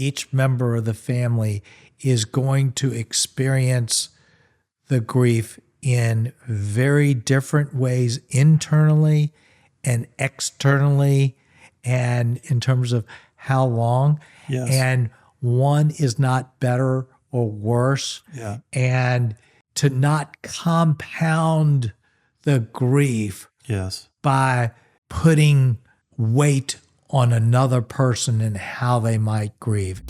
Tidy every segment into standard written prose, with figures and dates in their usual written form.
each member of the family is going to experience the grief in very different ways internally and externally, and in terms of how long. Yes. And one is not better or worse. Yeah. And to not compound the grief Yes. by putting weight on another person and how they might grieve.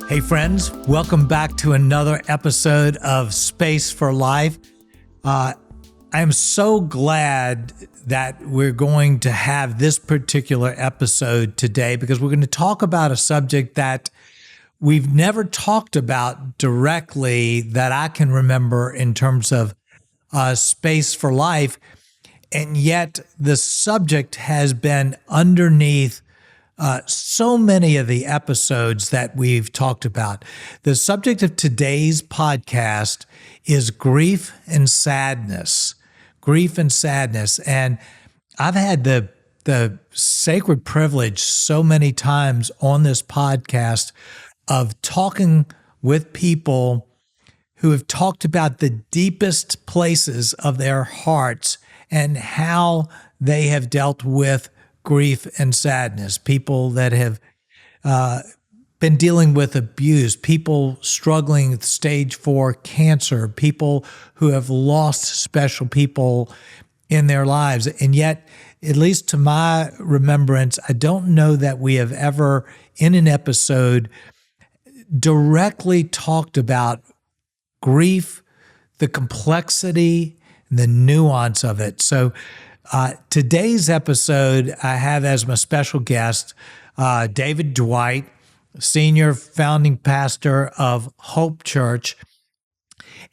Hey friends, welcome back to another episode of Space for Life. I am so glad that we're going to have this particular episode today, because we're going to talk about a subject that we've never talked about directly that I can remember in terms of Space for Life. And yet the subject has been underneath so many of the episodes that we've talked about. The subject of today's podcast is grief and sadness. Grief and sadness. And I've had the sacred privilege so many times on this podcast of talking with people who have talked about the deepest places of their hearts and how they have dealt with grief and sadness. People that have been dealing with abuse, people struggling with stage 4 cancer, people who have lost special people in their lives. And yet, at least to my remembrance, I don't know that we have ever in an episode directly talked about grief, the complexity, and the nuance of it. So today's episode, I have as my special guest, David Dwight, senior founding pastor of Hope Church.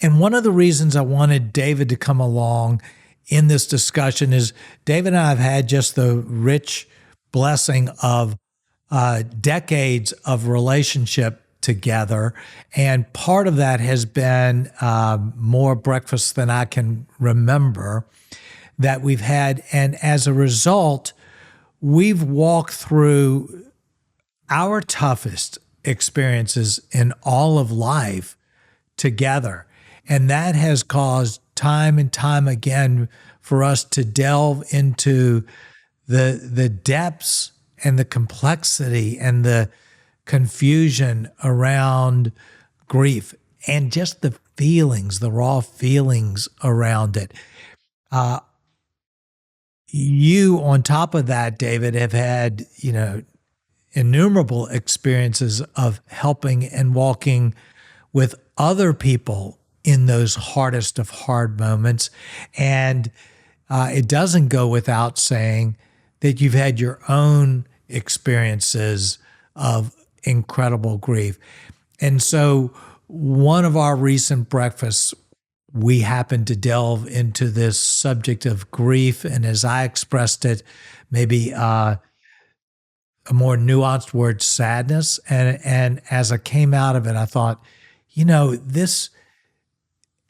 And one of the reasons I wanted David to come along in this discussion is David and I have had just the rich blessing of decades of relationship together. And part of that has been more breakfasts than I can remember that we've had. And as a result, we've walked through our toughest experiences in all of life together. And that has caused time and time again for us to delve into the depths and the complexity and the confusion around grief and just the feelings, the raw feelings around it. You, on top of that, David, have had, innumerable experiences of helping and walking with other people in those hardest of hard moments. And it doesn't go without saying that you've had your own experiences of incredible grief. And so one of our recent breakfasts, we happened to delve into this subject of grief. And as I expressed it, maybe a more nuanced word, sadness. And as I came out of it, I thought, this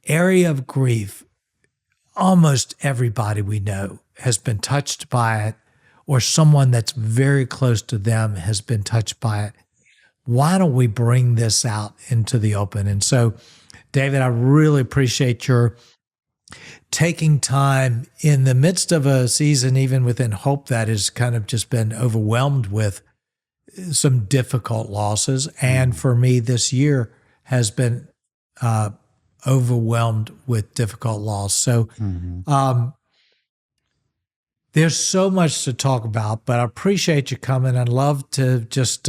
area of grief, almost everybody we know has been touched by it, or someone that's very close to them has been touched by it. Why don't we bring this out into the open? And so, David, I really appreciate your taking time in the midst of a season, even within Hope, that has kind of just been overwhelmed with some difficult losses. And for me, this year has been overwhelmed with difficult loss. So there's so much to talk about, but I appreciate you coming. I'd love to just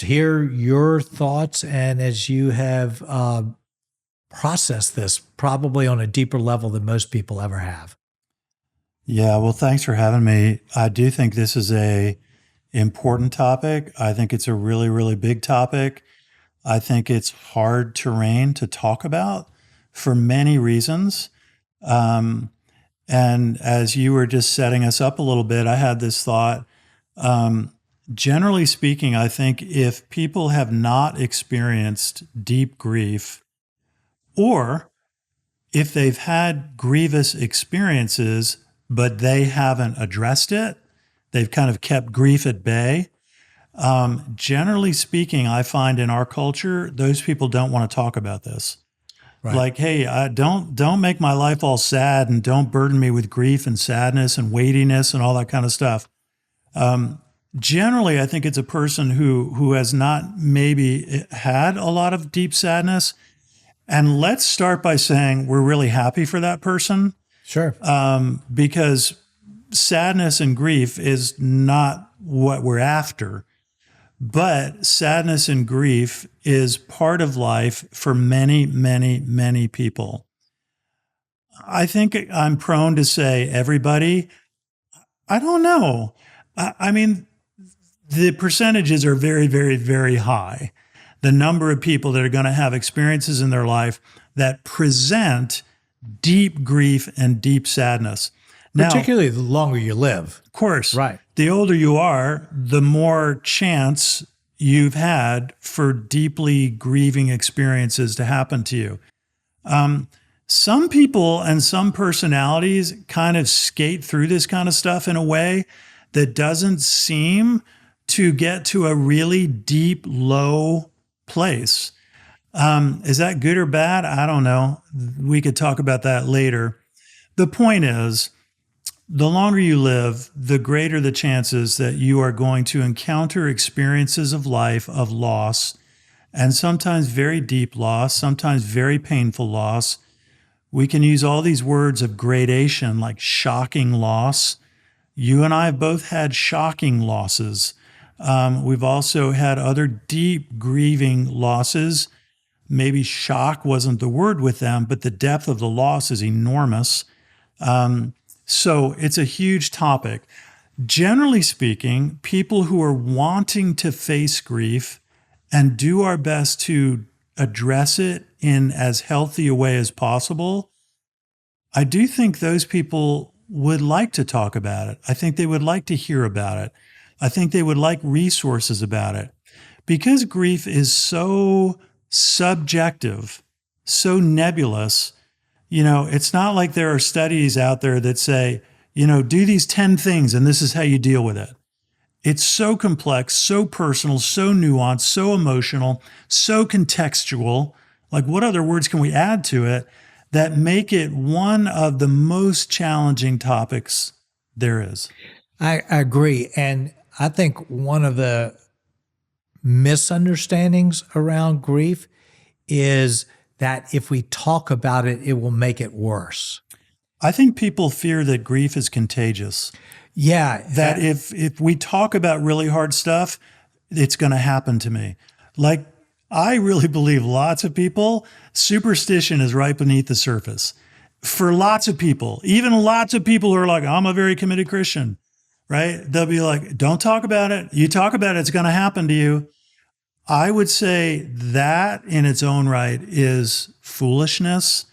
hear your thoughts, and as you have processed this probably on a deeper level than most people ever have. Yeah, well, thanks for having me. I do think this is a important topic. I think it's a really, really big topic. I think it's hard terrain to talk about for many reasons. And as you were just setting us up a little bit, I had this thought. Generally speaking, I think if people have not experienced deep grief, or if they've had grievous experiences, but they haven't addressed it, They've kind of kept grief at bay. Generally speaking, I find in our culture, those people don't want to talk about this. Right. Like, hey, don't make my life all sad and don't burden me with grief and sadness and weightiness and all that kind of stuff. Generally, I think it's a person who has not maybe had a lot of deep sadness. And let's start by saying we're really happy for that person. Sure. Because sadness and grief is not what we're after. But sadness and grief is part of life for many, many, many people. I think I'm prone to say everybody. I don't know. I mean, the percentages are very, very, very high. The number of people that are going to have experiences in their life that present deep grief and deep sadness. Now, particularly the longer you live. of course, Right. The older you are, the more chance you've had for deeply grieving experiences to happen to you. Some people and some personalities kind of skate through this kind of stuff in a way that doesn't seem to get to a really deep, low place. Is that good or bad? I don't know. We could talk about that later. The point is, the longer you live, the greater the chances that you are going to encounter experiences of life, of loss, and sometimes very deep loss, sometimes very painful loss. We can use all these words of gradation, like shocking loss. You and I have both had shocking losses. We've also had other deep grieving losses. Maybe shock wasn't the word with them, but the depth of the loss is enormous. So it's a huge topic. Generally speaking, people who are wanting to face grief and do our best to address it in as healthy a way as possible, I do think those people would like to talk about it. I think they would like to hear about it. I think they would like resources about it. Because grief is so subjective, so nebulous, it's not like there are studies out there that say, do these 10 things and this is how you deal with it. It's so complex, so personal, so nuanced, so emotional, so contextual. Like, what other words can we add to it that make it one of the most challenging topics there is? I agree. And I think one of the misunderstandings around grief is that if we talk about it, it will make it worse. I think people fear that grief is contagious. Yeah. That if we talk about really hard stuff, it's going to happen to me. Like, I really believe lots of people, superstition is right beneath the surface. For lots of people, even lots of people who are like, I'm a very committed Christian, right? They'll be like, don't talk about it. You talk about it, it's going to happen to you. I would say that in its own right is foolishness.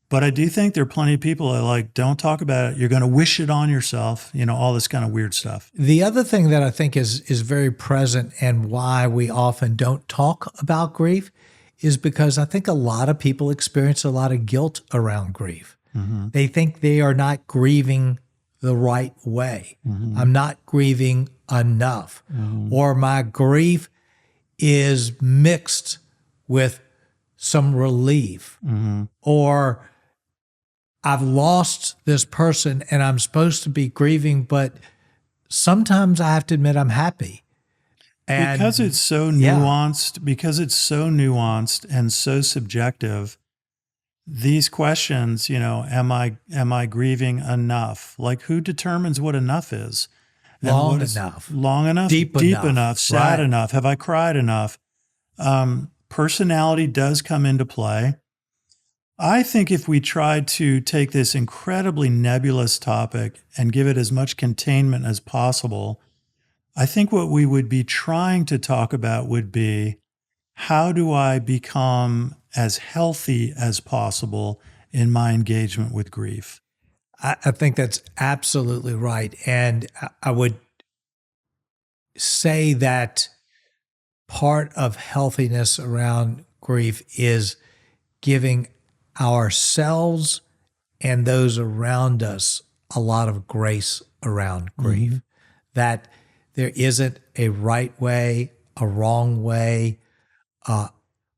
But I do think there are plenty of people that are like, don't talk about it. You're going to wish it on yourself, all this kind of weird stuff. The other thing that I think is very present and why we often don't talk about grief is because I think a lot of people experience a lot of guilt around grief. Mm-hmm. They think they are not grieving the right way. Mm-hmm. I'm not grieving enough. Mm-hmm. Or my grief is mixed with some relief. Mm-hmm. Or I've lost this person and I'm supposed to be grieving, but sometimes I have to admit I'm happy. And because it's so nuanced, and so subjective, these questions, am I grieving enough? Like, who determines what enough is? Long enough, deep enough, sad enough. Have I cried enough? Personality does come into play. I think if we tried to take this incredibly nebulous topic and give it as much containment as possible, I think what we would be trying to talk about would be, how do I become as healthy as possible in my engagement with grief? I think that's absolutely right. And I would say that part of healthiness around grief is giving ourselves and those around us a lot of grace around grief. Mm-hmm. that there isn't a right way, a wrong way, a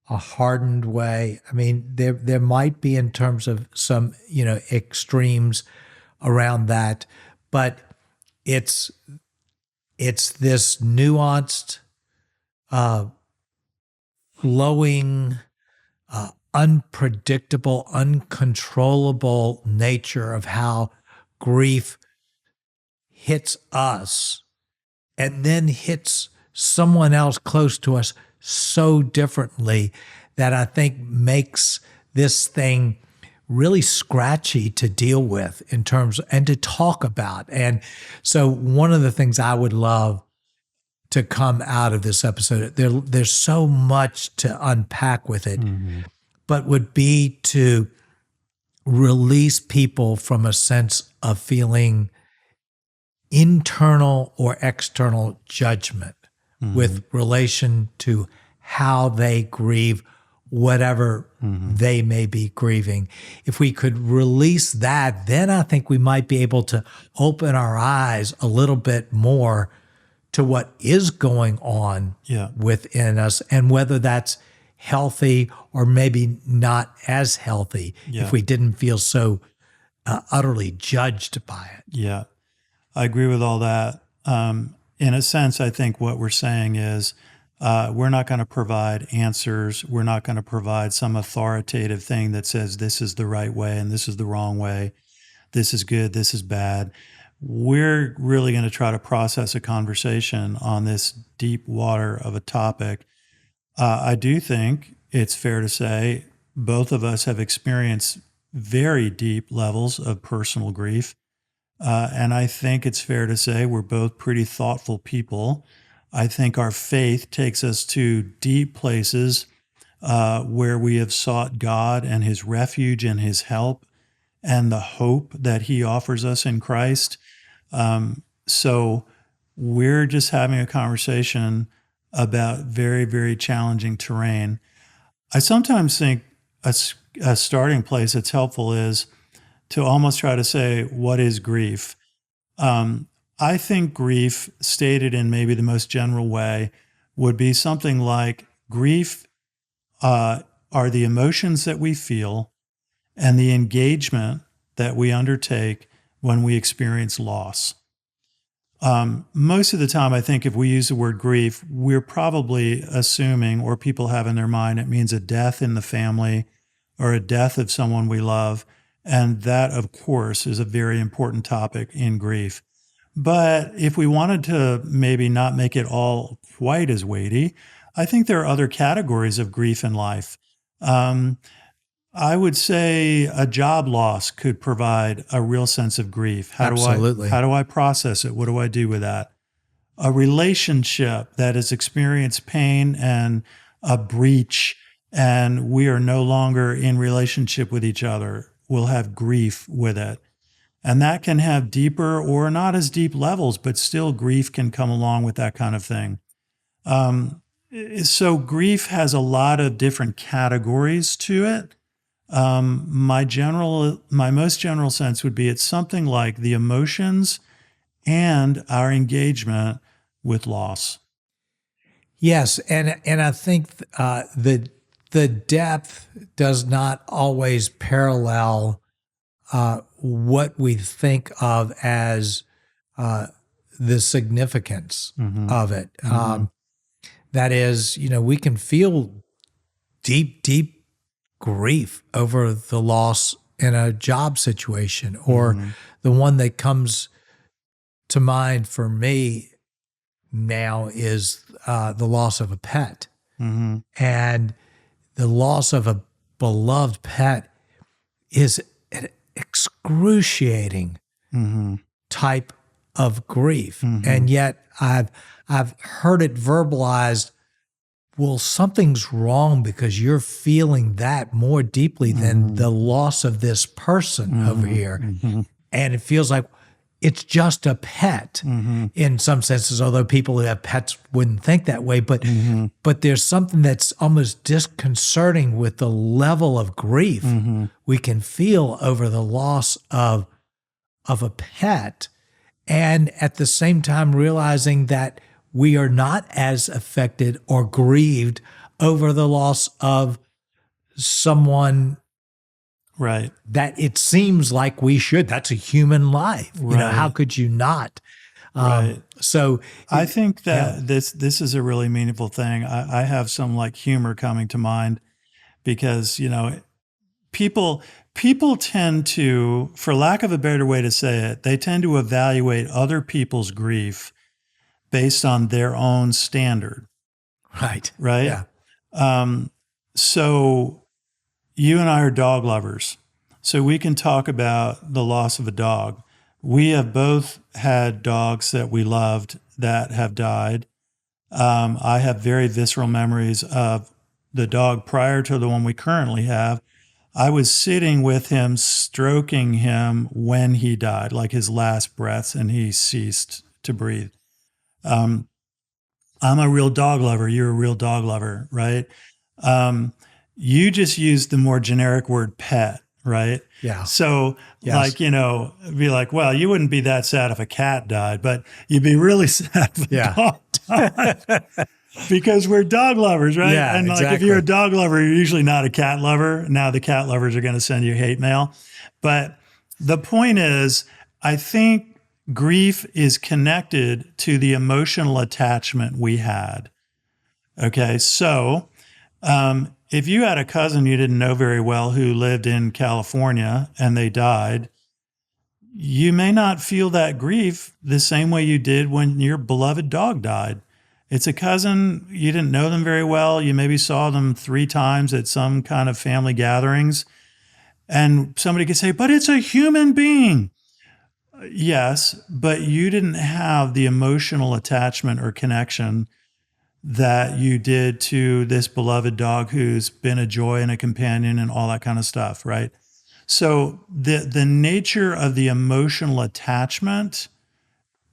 hardened way. I mean, there might be in terms of some, extremes around that, but it's this nuanced, flowing, unpredictable, uncontrollable nature of how grief hits us and then hits someone else close to us so differently that I think makes this thing really scratchy to deal with in terms and to talk about. And so one of the things I would love to come out of this episode, there's so much to unpack with it, but would be to release people from a sense of feeling internal or external judgment with relation to how they grieve whatever they may be grieving. If we could release that, then I think we might be able to open our eyes a little bit more to what is going on within us and whether that's healthy or maybe not as healthy if we didn't feel so utterly judged by it. Yeah, I agree with all that. In a sense, I think what we're saying is we're not going to provide answers. We're not going to provide some authoritative thing that says this is the right way and this is the wrong way. This is good, this is bad. We're really going to try to process a conversation on this deep water of a topic. I do think it's fair to say both of us have experienced very deep levels of personal grief. And I think it's fair to say we're both pretty thoughtful people. I think our faith takes us to deep places where we have sought God and his refuge and his help and the hope that he offers us in Christ. So we're just having a conversation about very, very challenging terrain. I sometimes think a starting place that's helpful is to almost try to say, what is grief? I think grief, stated in maybe the most general way, would be something like grief are the emotions that we feel and the engagement that we undertake when we experience loss. Most of the time, I think if we use the word grief, we're probably assuming, or people have in their mind, it means a death in the family or a death of someone we love. And that, of course, is a very important topic in grief. But if we wanted to maybe not make it all quite as weighty, I think there are other categories of grief in life. I would say a job loss could provide a real sense of grief. Absolutely. How do I process it? What do I do with that? A relationship that has experienced pain and a breach, and we are no longer in relationship with each other, will have grief with it. And that can have deeper or not as deep levels, but still grief can come along with that kind of thing. So grief has a lot of different categories to it. My most general sense would be it's something like the emotions and our engagement with loss. Yes, and I think the depth does not always parallel what we think of as the significance of it. That is, we can feel deep, deep grief over the loss in a job situation, or the one that comes to mind for me now is the loss of a pet. And the loss of a beloved pet is an excruciating type of grief. And yet I've heard it verbalized, well, something's wrong because you're feeling that more deeply than the loss of this person over here. And it feels like it's just a pet in some senses, although people who have pets wouldn't think that way. But there's something that's almost disconcerting with the level of grief we can feel over the loss of a pet. and at the same time realizing that we are not as affected or grieved over the loss of someone Right. that it seems like we should. That's a human life. How Right. could you not? Right. So I think that this is a really meaningful thing. I have some like humor coming to mind because, people tend to, for lack of a better way to say it, they tend to evaluate other people's grief based on their own standard. right. Right. Yeah. So you and I are dog lovers. So we can talk about the loss of a dog. We have both had dogs that we loved that have died. I have very visceral memories of the dog prior to the one we currently have. I was sitting with him, stroking him when he died, like his last breaths, and he ceased to breathe. I'm a real dog lover. You're a real dog lover, right? You just used the more generic word pet, right? Yeah. So, Yes. be like, well, you wouldn't be that sad if a cat died, but you'd be really sad if a Yeah. dog died. Because we're dog lovers, right? Yeah, and like if exactly. you're a dog lover, you're usually not a cat lover. Now the cat lovers are going to send you hate mail. But the point is, I think grief is connected to the emotional attachment we had. Okay, so if you had a cousin you didn't know very well who lived in California and they died, you may not feel that grief the same way you did when your beloved dog died. It's a cousin, you didn't know them very well. You maybe saw them 3 times at some kind of family gatherings. And somebody could say, but it's a human being. Yes, but you didn't have the emotional attachment or connection that you did to this beloved dog who's been a joy and a companion and all that kind of stuff, right? So the nature of the emotional attachment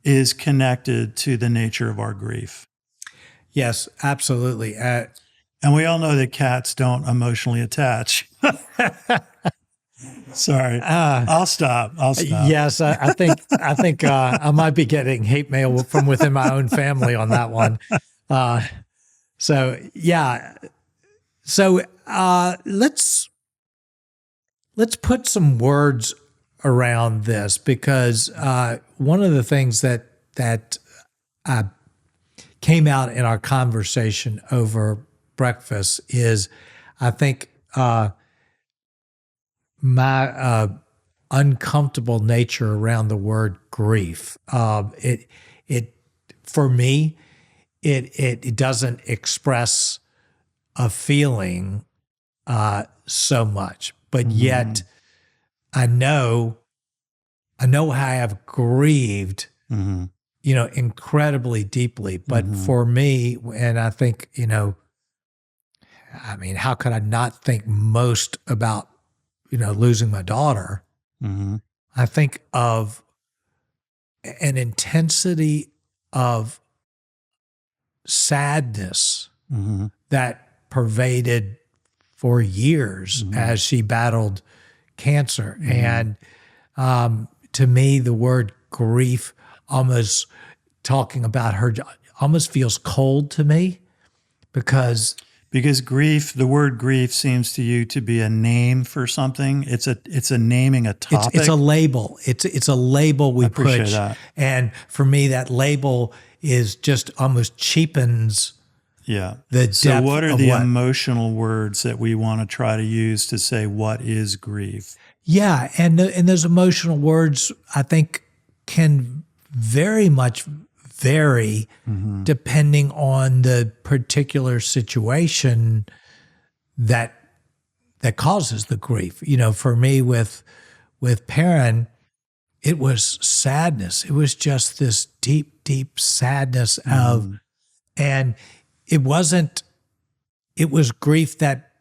is connected to the nature of our grief. Yes, absolutely. And we all know that cats don't emotionally attach. Sorry. I'll stop. Yes, I think I might be getting hate mail from within my own family on that one. So let's put some words around this, because one of the things that came out in our conversation over breakfast is, I think, my uncomfortable nature around the word grief. It for me, it doesn't express a feeling so much, but yet I know how I have grieved, incredibly deeply. But for me, and I think, how could I not think most about, losing my daughter? I think of an intensity of sadness that pervaded for years as she battled cancer. And to me, the word grief, almost talking about her, almost feels cold to me, because grief, the word grief seems to you to be a name for something. It's a naming a topic. it's a label. It's a label we appreciate put. that. And for me, that label is just almost cheapens. Yeah. The So depth what are of the what- emotional words that we want to try to use to say what is grief? Yeah, and those emotional words, I think, can very much vary depending on the particular situation that causes the grief. For me with Perrin, it was sadness. It was just this deep, deep sadness and it was grief that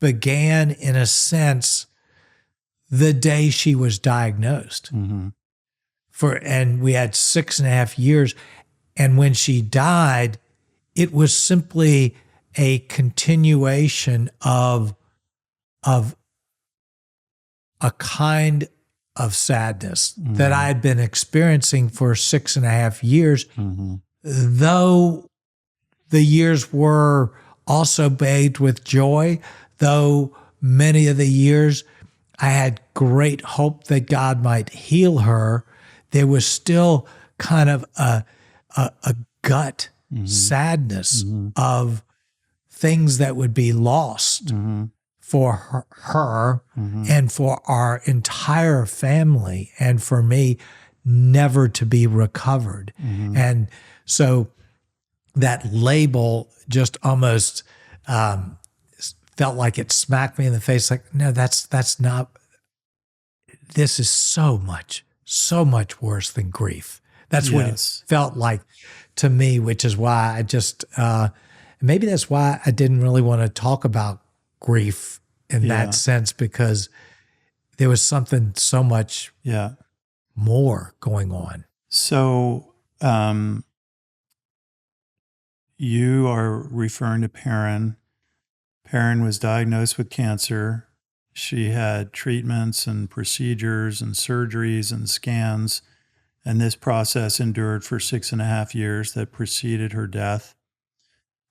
began, in a sense, the day she was diagnosed. And we had 6.5 years. And when she died, it was simply a continuation of a kind of sadness that I had been experiencing for 6.5 years, though the years were also bathed with joy, though many of the years I had great hope that God might heal her, there was still kind of a gut sadness of things that would be lost for her and for our entire family, and for me never to be recovered. And so that label just almost felt like it smacked me in the face, like, no, that's not, this is so much worse than grief. That's what it felt like to me, which is why I just, maybe that's why I didn't really want to talk about grief in that sense, because there was something so much more going on. So you are referring to Perrin. Perrin was diagnosed with cancer. She had treatments and procedures and surgeries and scans, and this process endured for 6.5 years that preceded her death.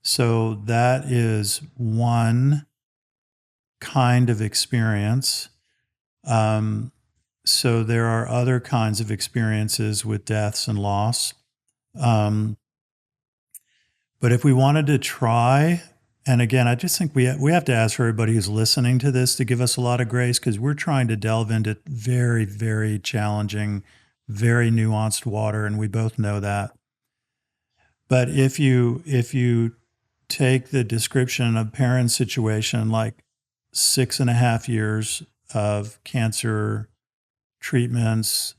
So that is one kind of experience. So there are other kinds of experiences with deaths and loss. But if we wanted to try, and again, I just think we have to ask for everybody who's listening to this to give us a lot of grace, because we're trying to delve into very, very challenging, very nuanced water, and we both know that. But if you take the description of Perrin's situation, like 6.5 years of cancer treatments,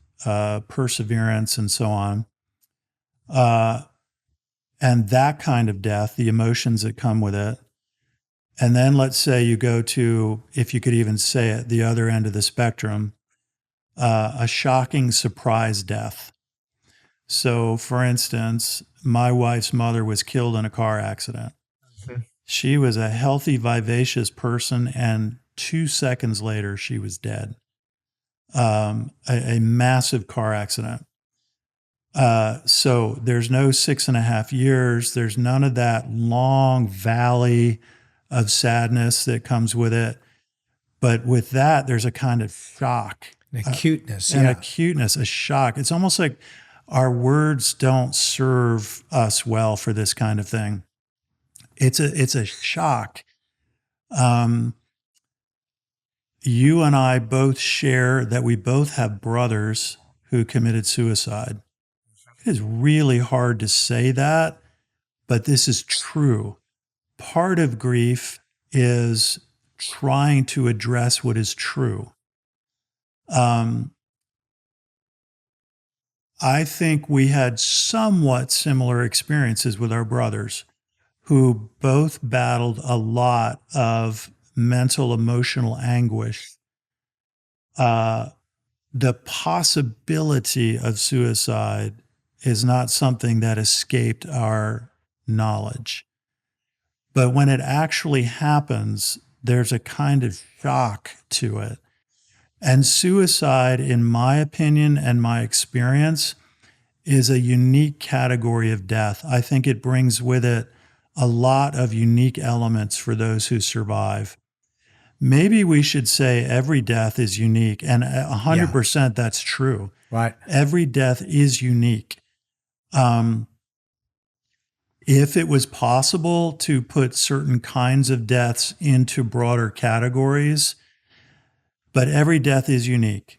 perseverance, and so on, and that kind of death, the emotions that come with it. And then let's say you go to, if you could even say it, the other end of the spectrum, a shocking surprise death. So, for instance, my wife's mother was killed in a car accident. She was a healthy, vivacious person, and 2 seconds later, she was dead. A massive car accident. So there's no 6.5 years. There's none of that long valley of sadness that comes with it. But with that, there's a kind of shock. An acuteness. An acuteness, a shock. It's almost like our words don't serve us well for this kind of thing. It's a shock. You and I both share that we both have brothers who committed suicide. It is really hard to say that, but this is true. Part of grief is trying to address what is true. I think we had somewhat similar experiences with our brothers, who both battled a lot of mental, emotional anguish. The possibility of suicide is not something that escaped our knowledge. But when it actually happens, there's a kind of shock to it. And suicide, in my opinion and my experience, is a unique category of death. I think it brings with it a lot of unique elements for those who survive. Maybe we should say every death is unique, and 100% that's true. Right. Every death is unique. If it was possible to put certain kinds of deaths into broader categories, but every death is unique.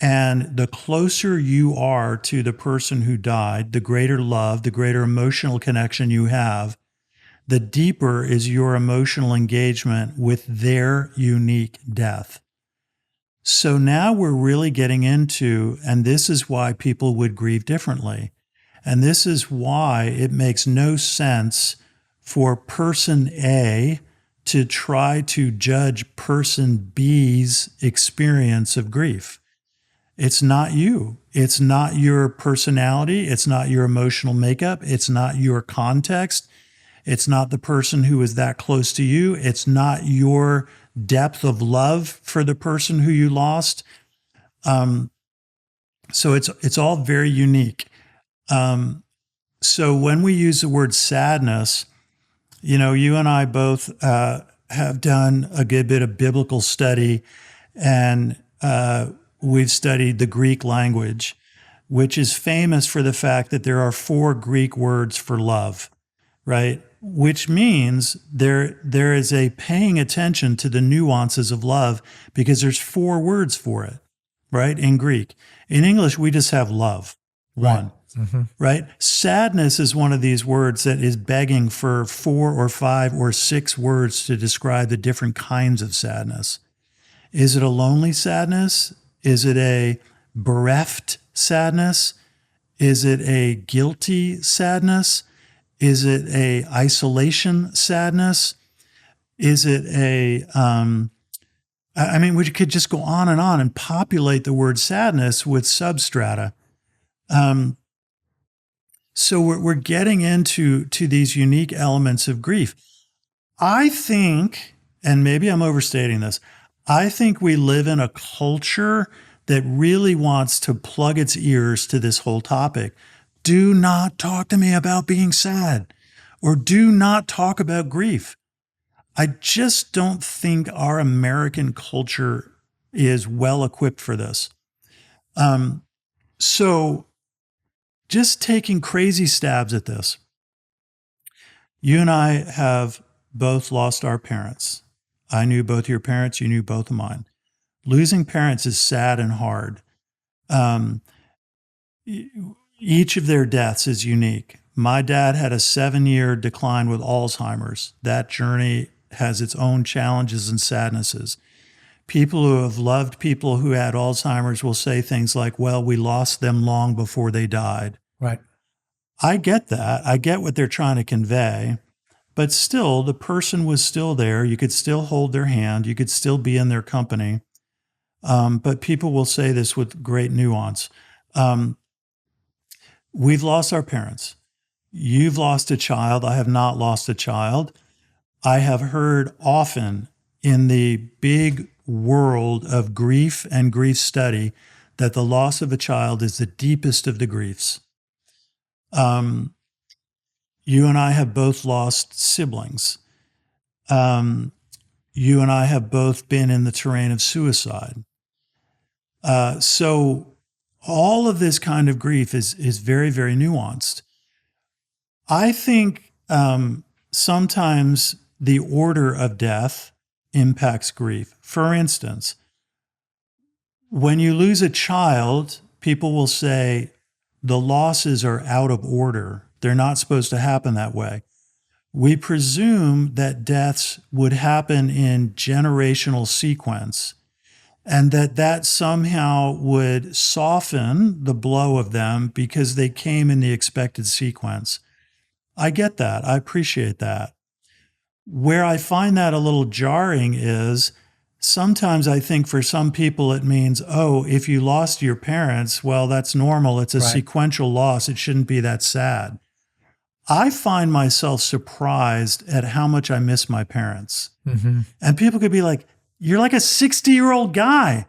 And the closer you are to the person who died, the greater love, the greater emotional connection you have, the deeper is your emotional engagement with their unique death. So now we're really getting into, and this is why people would grieve differently. And this is why it makes no sense for person A to try to judge person B's experience of grief. It's not you. It's not your personality. It's not your emotional makeup. It's not your context. It's not the person who is that close to you. It's not your depth of love for the person who you lost. So it's all very unique. So when we use the word sadness, you and I both have done a good bit of biblical study, and we've studied the Greek language, which is famous for the fact that there are 4 Greek words for love, right? Which means there is a paying attention to the nuances of love because there's 4 words for it, right? In Greek. In English, we just have love, one. Right? Sadness is one of these words that is begging for 4 or 5 or 6 words to describe the different kinds of sadness. Is it a lonely sadness? Is it a bereft sadness? Is it a guilty sadness? Is it a isolation sadness? Is it we could just go on and populate the word sadness with substrata. So we're getting into these unique elements of grief. I think, and maybe I'm overstating this, I think we live in a culture that really wants to plug its ears to this whole topic. Do not talk to me about being sad, or do not talk about grief. I just don't think our American culture is well equipped for this. So just taking crazy stabs at this. You and I have both lost our parents. I knew both your parents. You knew both of mine. Losing parents is sad and hard. Each of their deaths is unique. My dad had a 7-year decline with Alzheimer's. That journey has its own challenges and sadnesses. People who have loved people who had Alzheimer's will say things like, well, we lost them long before they died. Right. I get that. I get what they're trying to convey. But still, the person was still there. You could still hold their hand. You could still be in their company. But people will say this with great nuance. We've lost our parents. You've lost a child. I have not lost a child. I have heard often in the big world of grief and grief study that the loss of a child is the deepest of the griefs. You and I have both lost siblings. You and I have both been in the terrain of suicide. So all of this kind of grief is very, very nuanced. I think sometimes the order of death impacts grief. For instance, when you lose a child, people will say the losses are out of order. They're not supposed to happen that way. We presume that deaths would happen in generational sequence, and that somehow would soften the blow of them because they came in the expected sequence. I get that. I appreciate that. Where I find that a little jarring is sometimes I think for some people it means, oh, if you lost your parents, well, that's normal. It's a sequential loss. It shouldn't be that sad. I find myself surprised at how much I miss my parents. Mm-hmm. And people could be like, you're like a 60-year-old guy.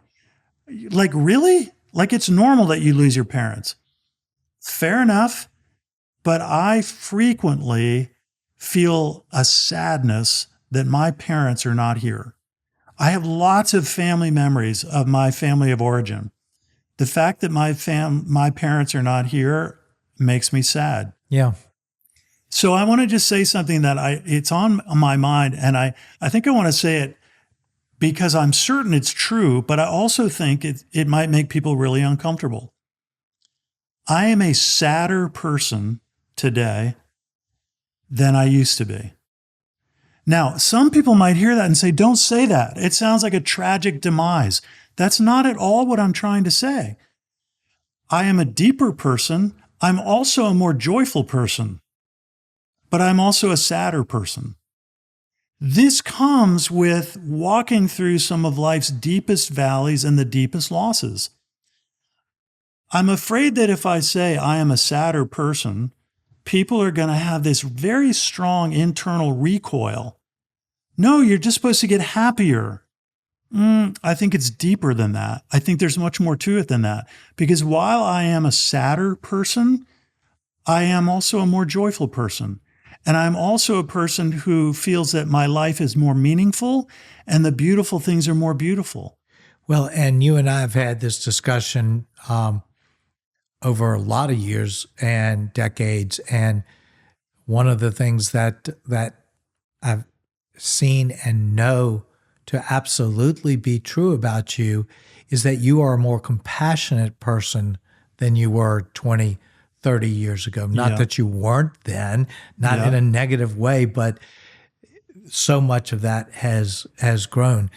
Like, really? Like, it's normal that you lose your parents. Fair enough. But I frequently feel a sadness that my parents are not here. I have lots of family memories of my family of origin. The fact that my parents are not here makes me sad. Yeah. So I want to just say something that it's on my mind, and I think I want to say it because I'm certain it's true, but I also think it might make people really uncomfortable. I am a sadder person today than I used to be. Now, some people might hear that and say, don't say that. It sounds like a tragic demise. That's not at all what I'm trying to say. I am a deeper person. I'm also a more joyful person, but I'm also a sadder person. This comes with walking through some of life's deepest valleys and the deepest losses. I'm afraid that if I say I am a sadder person, people are going to have this very strong internal recoil. No, you're just supposed to get happier. I think it's deeper than that. I think there's much more to it than that. Because while I am a sadder person, I am also a more joyful person. And I'm also a person who feels that my life is more meaningful and the beautiful things are more beautiful. Well, and you and I have had this discussion over a lot of years and decades. And one of the things that I've seen and know to absolutely be true about you is that you are a more compassionate person than you were 20, 30 years ago. Not Yeah. that you weren't then, not Yeah. in a negative way, but so much of that has grown.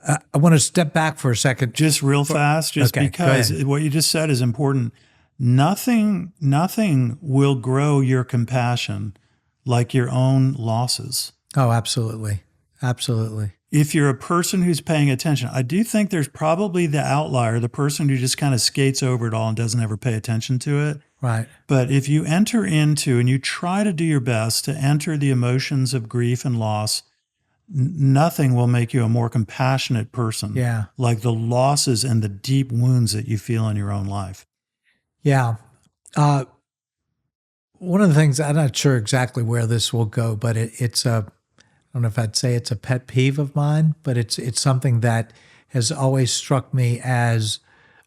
I want to step back for a second. Just real fast, just Okay, go because ahead. what you just said is important. Nothing will grow your compassion like your own losses. Oh, absolutely. Absolutely. If you're a person who's paying attention, I do think there's probably the outlier, the person who just kind of skates over it all and doesn't ever pay attention to it. Right. But if you enter into and you try to do your best to enter the emotions of grief and loss, nothing will make you a more compassionate person. Yeah. Like the losses and the deep wounds that you feel in your own life. Yeah. One of the things, I'm not sure exactly where this will go, but it's I don't know if I'd say it's a pet peeve of mine, but it's something that has always struck me as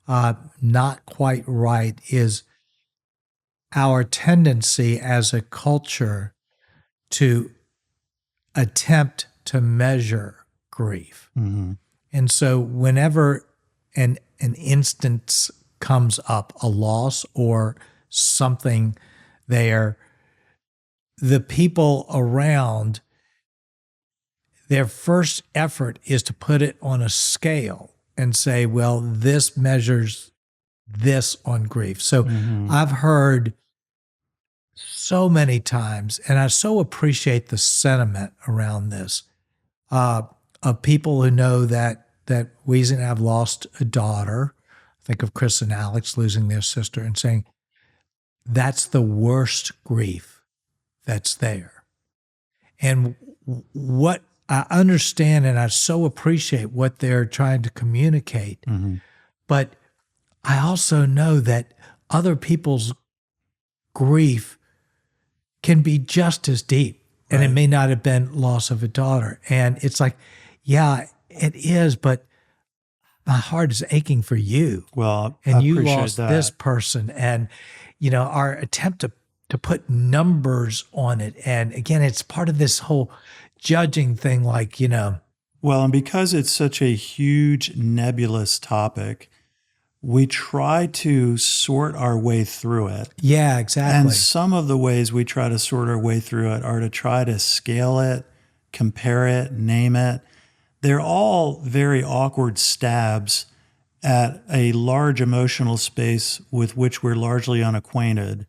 not quite right, is our tendency as a culture to attempt to measure grief. Mm-hmm. And so whenever an instance comes up, a loss or something there, the people around, their first effort is to put it on a scale and say, well, this measures this on grief. So I've heard so many times, and I so appreciate the sentiment around this, of people who know that Weezy and I have lost a daughter. Think of Chris and Alex losing their sister and saying, that's the worst grief that's there. And what I understand, and I so appreciate what they're trying to communicate, but I also know that other people's grief can be just as deep, and it may not have been loss of a daughter. And it's like, yeah, it is, but my heart is aching for you. Well, And I you appreciate lost that. this person. And, our attempt to put numbers on it. And again, it's part of this whole judging thing, like, Well, and because it's such a huge nebulous topic, we try to sort our way through it. yeah, exactly. And some of the ways we try to sort our way through it are to try to scale it, compare it, name it. They're all very awkward stabs at a large emotional space with which we're largely unacquainted.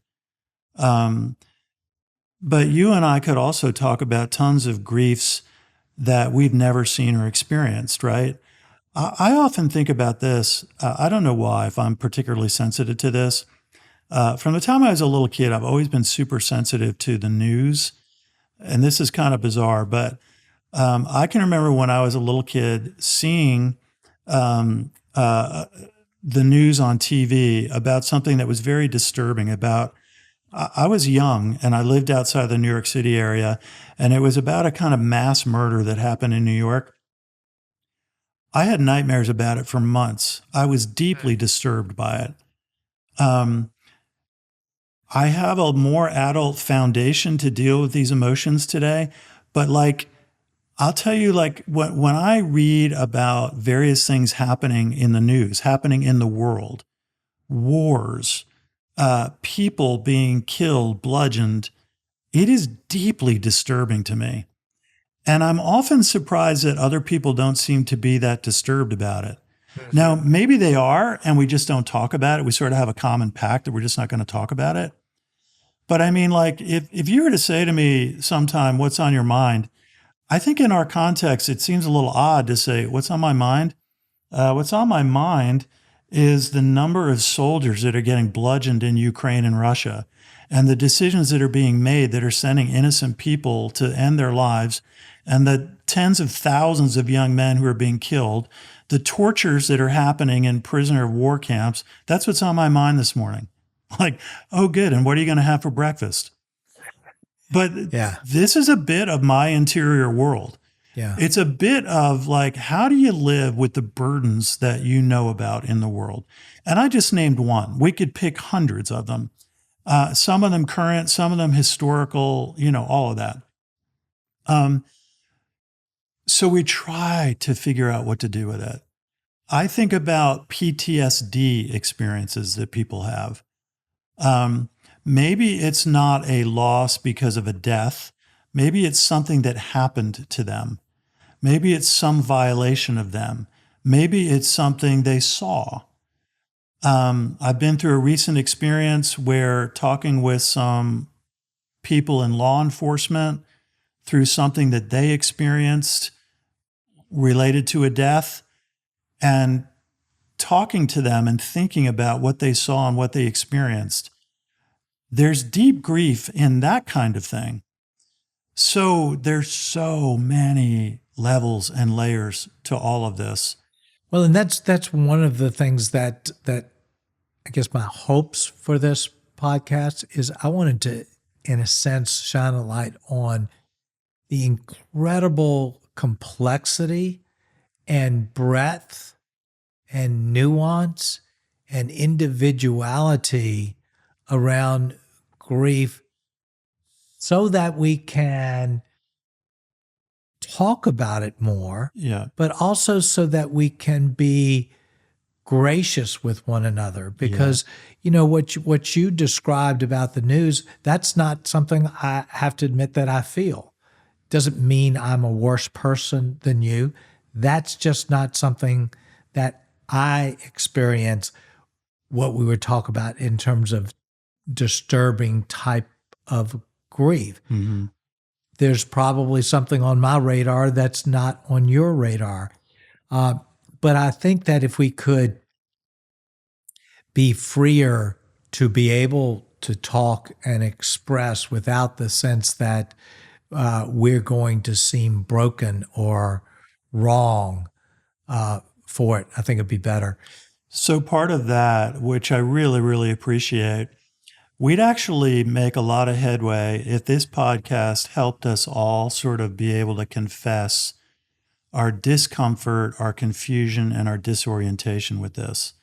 But you and I could also talk about tons of griefs that we've never seen or experienced, right? I often think about this. I don't know why, if I'm particularly sensitive to this. From the time I was a little kid, I've always been super sensitive to the news. And this is kind of bizarre, but I can remember when I was a little kid seeing the news on TV about something that was very disturbing about, I was young and I lived outside the New York City area, and it was about a kind of mass murder that happened in New York. I had nightmares about it for months. I was deeply disturbed by it. I have a more adult foundation to deal with these emotions today, but I'll tell you, when I read about various things happening in the news, happening in the world, wars, people being killed, bludgeoned, it is deeply disturbing to me. And I'm often surprised that other people don't seem to be that disturbed about it. Now, maybe they are, and we just don't talk about it. We sort of have a common pact that we're just not going to talk about it. But I mean, if you were to say to me sometime, what's on your mind? I think in our context, it seems a little odd to say, what's on my mind? What's on my mind is the number of soldiers that are getting bludgeoned in Ukraine and Russia. and the decisions that are being made that are sending innocent people to end their lives, and the tens of thousands of young men who are being killed, the tortures that are happening in prisoner of war camps, that's what's on my mind this morning. Like, oh, good. And what are you going to have for breakfast? But Yeah. this is a bit of my interior world. Yeah. It's a bit of like, how do you live with the burdens that you know about in the world? And I just named one. We could pick hundreds of them. Some of them current, some of them historical, all of that. So we try to figure out what to do with it. I think about PTSD experiences that people have. Maybe it's not a loss because of a death. Maybe it's something that happened to them. Maybe it's some violation of them. Maybe it's something they saw. I've been through a recent experience where talking with some people in law enforcement through something that they experienced related to a death, and talking to them and thinking about what they saw and what they experienced. There's deep grief in that kind of thing. So there's so many levels and layers to all of this. Well, and that's one of the things that I guess my hopes for this podcast is I wanted to, in a sense, shine a light on the incredible complexity and breadth and nuance and individuality around grief so that we can talk about it more, Yeah. but also so that we can be gracious with one another. Because, what you described about the news, that's not something I have to admit that I feel. Doesn't mean I'm a worse person than you. That's just not something that I experience what we were talking about in terms of disturbing type of grief. Mm-hmm. There's probably something on my radar that's not on your radar. But I think that if we could be freer to be able to talk and express without the sense that we're going to seem broken or wrong for it, I think it'd be better. So part of that, which I really, really appreciate, we'd actually make a lot of headway if this podcast helped us all sort of be able to confess our discomfort, our confusion, and our disorientation with this.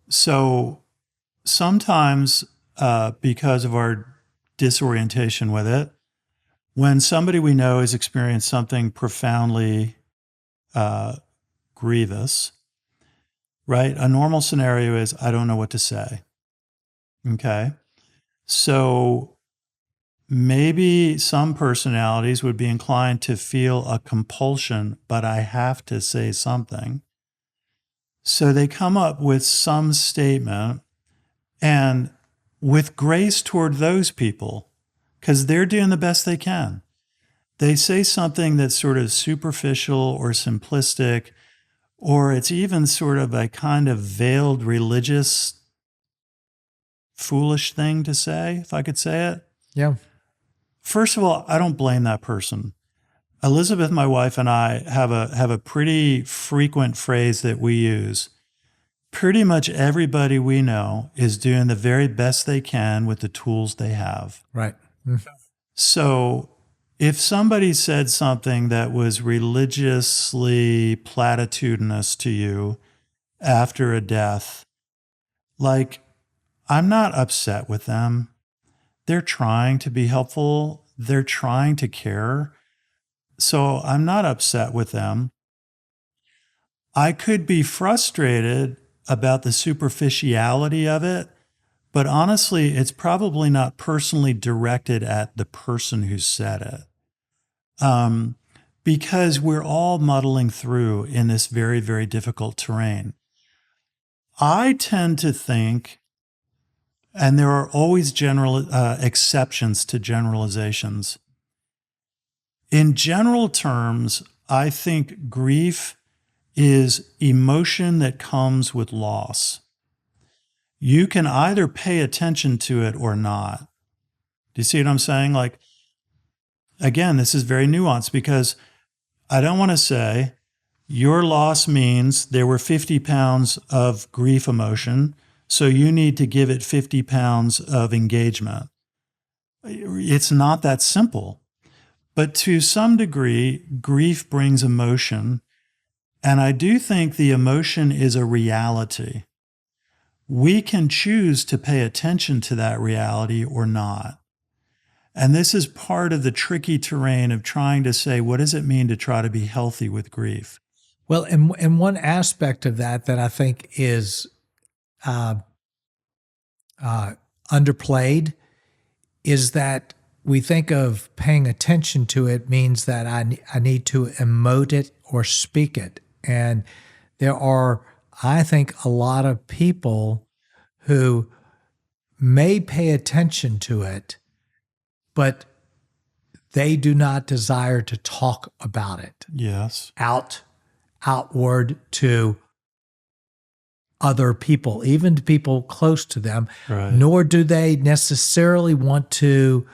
So sometimes because of our disorientation with it, when somebody we know has experienced something profoundly grievous, right? A normal scenario is, I don't know what to say. Okay. So maybe some personalities would be inclined to feel a compulsion, but I have to say something. So they come up with some statement, and with grace toward those people, because they're doing the best they can. They say something that's sort of superficial or simplistic, or it's even sort of a kind of veiled religious, foolish thing to say, if I could say it. Yeah. First of all, I don't blame that person. Elizabeth, my wife, and I have a pretty frequent phrase that we use. Pretty much everybody we know is doing the very best they can with the tools they have. Right. So if somebody said something that was religiously platitudinous to you after a death, like, I'm not upset with them. They're trying to be helpful. They're trying to care. So I'm not upset with them. I could be frustrated about the superficiality of it, but honestly, it's probably not personally directed at the person who said it. Because we're all muddling through in this very, very difficult terrain. I tend to think, and there are always exceptions to generalizations. In general terms, I think grief is emotion that comes with loss. you can either pay attention to it or not. Do you see what I'm saying? Like, again, this is very nuanced because I don't want to say your loss means there were 50 pounds of grief emotion, so you need to give it 50 pounds of engagement. It's not that simple. But to some degree, grief brings emotion. And I do think the emotion is a reality. We can choose to pay attention to that reality or not. And this is part of the tricky terrain of trying to say, what does it mean to try to be healthy with grief? Well, and one aspect of that I think is underplayed is that we think of paying attention to it means that I need to emote it or speak it. And there are, I think, a lot of people who may pay attention to it, but they do not desire to talk about it. Yes. Outward to other people, even to people close to them, Right. nor do they necessarily want to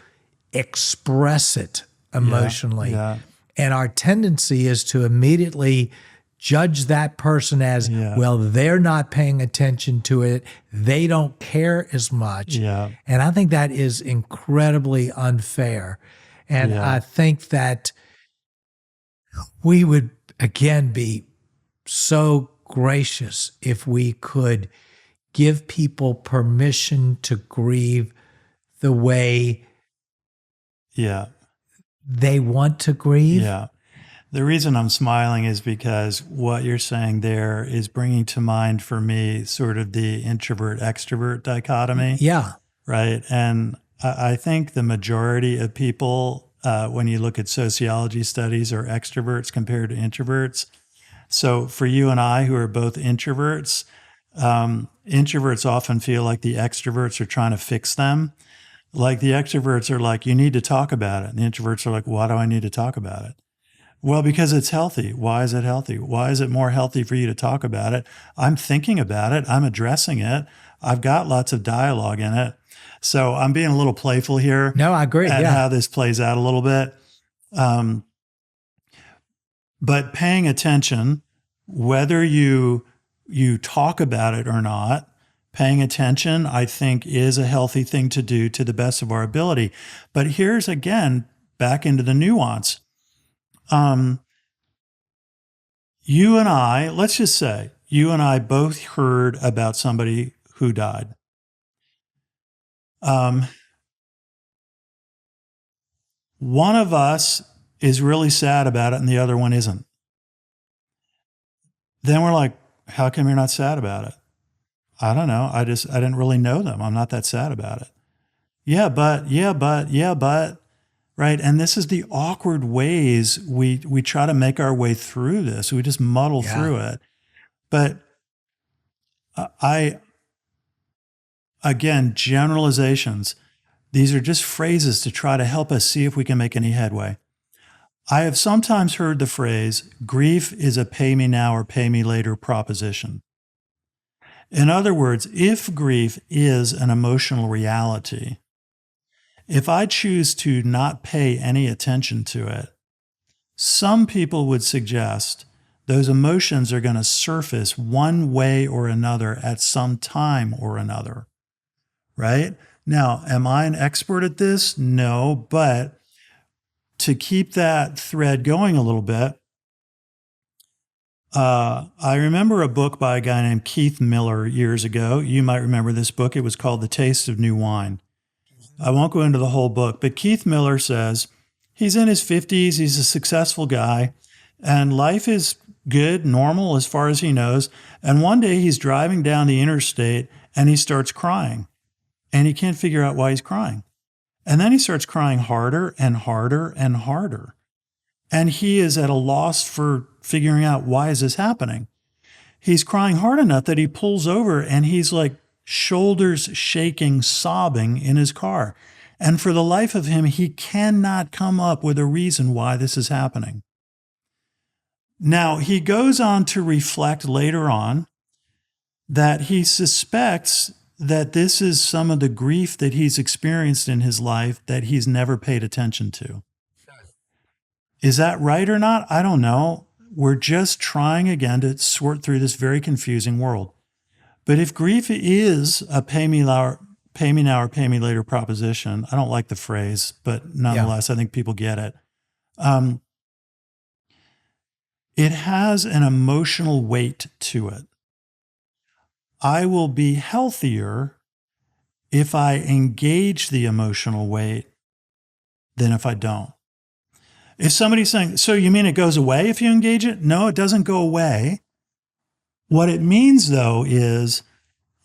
express it emotionally. Yeah. And our tendency is to immediately judge that person as, well, they're not paying attention to it. They don't care as much. Yeah. And I think that is incredibly unfair. And I think that we would, again, be so gracious if we could give people permission to grieve the way they want to grieve. Yeah. The reason I'm smiling is because what you're saying there is bringing to mind for me sort of the introvert-extrovert dichotomy. Yeah. Right. And I think the majority of people, when you look at sociology studies, are extroverts compared to introverts. So for you and I, who are both introverts, introverts often feel like the extroverts are trying to fix them. Like the extroverts are like, you need to talk about it. And the introverts are like, why do I need to talk about it? Well, because it's healthy. Why is it healthy? Why is it more healthy for you to talk about it? I'm thinking about it. I'm addressing it. I've got lots of dialogue in it. So I'm being a little playful here. No, I agree. At how this plays out a little bit. But paying attention, whether you talk about it or not, paying attention, I think, is a healthy thing to do to the best of our ability. But here's, again, back into the nuance. You and I, let's just say, you and I both heard about somebody who died. One of us is really sad about it and the other one isn't. Then we're like, how come you're not sad about it? I don't know. I didn't really know them. I'm not that sad about it. Yeah, but, right? And this is the awkward ways we try to make our way through this. We just muddle through it. But again, generalizations. These are just phrases to try to help us see if we can make any headway. I have sometimes heard the phrase, grief is a pay me now or pay me later proposition. In other words, if grief is an emotional reality, if I choose to not pay any attention to it, some people would suggest those emotions are going to surface one way or another at some time or another, right? Now, am I an expert at this? No, but to keep that thread going a little bit, I remember a book by a guy named Keith Miller years ago. You might remember this book. It was called The Taste of New Wine. I won't go into the whole book, but Keith Miller says he's in his 50s. He's a successful guy, and life is good, normal as far as he knows. And one day he's driving down the interstate and he starts crying, and he can't figure out why he's crying. And then he starts crying harder and harder and harder. And he is at a loss for figuring out, why is this happening? He's crying hard enough that he pulls over and he's like shoulders shaking, sobbing in his car. And for the life of him, he cannot come up with a reason why this is happening. Now, he goes on to reflect later on that he suspects that this is some of the grief that he's experienced in his life that he's never paid attention to. Is that right or not? I don't know. We're just trying again to sort through this very confusing world. But if grief is a pay me now or pay me later proposition, I don't like the phrase, but nonetheless, I think people get it. It has an emotional weight to it. I will be healthier if I engage the emotional weight than if I don't. If somebody's saying, so you mean it goes away if you engage it? No, it doesn't go away. What it means, though, is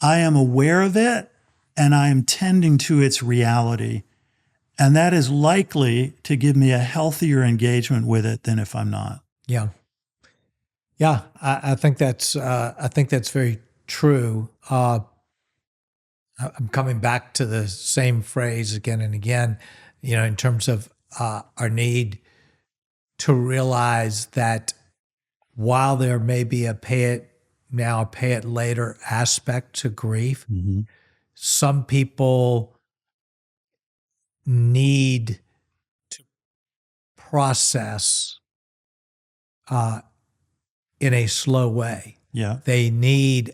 I am aware of it and I am tending to its reality. And that is likely to give me a healthier engagement with it than if I'm not. Yeah. Yeah, I think that's very true. I'm coming back to the same phrase again and again, in terms of our need to realize that while there may be a pay it now, pay it later aspect to grief, some people need to process in a slow way. Yeah. They need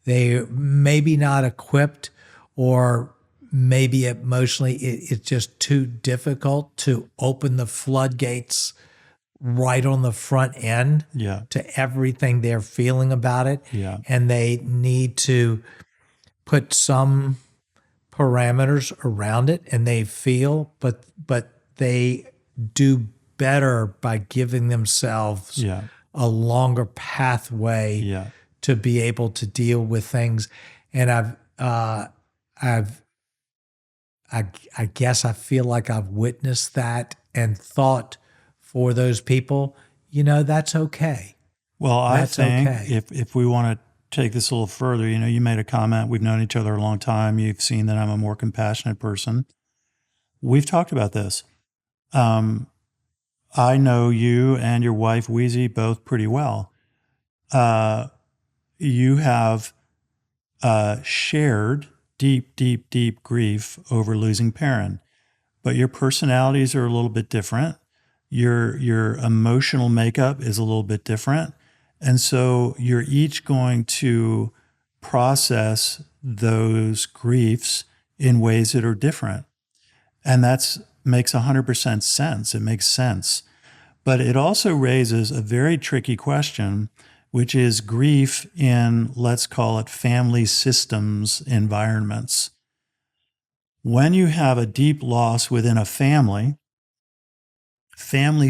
they maybe not equipped, or maybe emotionally it's just too difficult to open the floodgates right on the front end to everything they're feeling about it. Yeah. And they need to put some parameters around it, and they feel, but they do better by giving themselves a longer pathway to be able to deal with things. And I guess I feel like I've witnessed that and thought for those people, that's okay. Well, I That's think okay. if we want to take this a little further, you made a comment. We've known each other a long time. You've seen that I'm a more compassionate person. We've talked about this. I know you and your wife, Wheezy, both pretty well. You have shared deep grief over losing Perrin, but your personalities are a little bit different. Your emotional makeup is a little bit different. And so you're each going to process those griefs in ways that are different. And that makes 100% sense. It makes sense. But it also raises a very tricky question, which is grief in, let's call it, family systems environments. When you have a deep loss within a family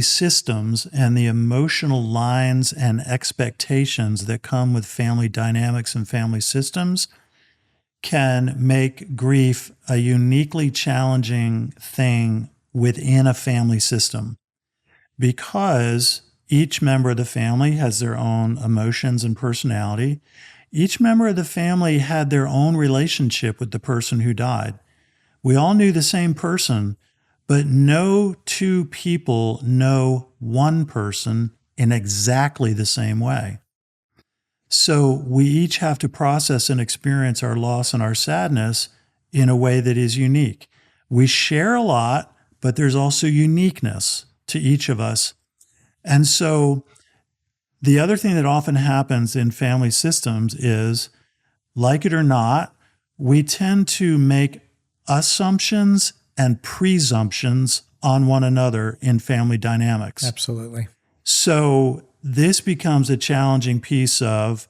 systems and the emotional lines and expectations that come with family dynamics and family systems can make grief a uniquely challenging thing within a family system, because each member of the family has their own emotions and personality. Each member of the family had their own relationship with the person who died. We all knew the same person, but no two people know one person in exactly the same way. So we each have to process and experience our loss and our sadness in a way that is unique. We share a lot, but there's also uniqueness to each of us. And so the other thing that often happens in family systems is, like it or not, we tend to make assumptions and presumptions on one another in family dynamics. Absolutely. So this becomes a challenging piece of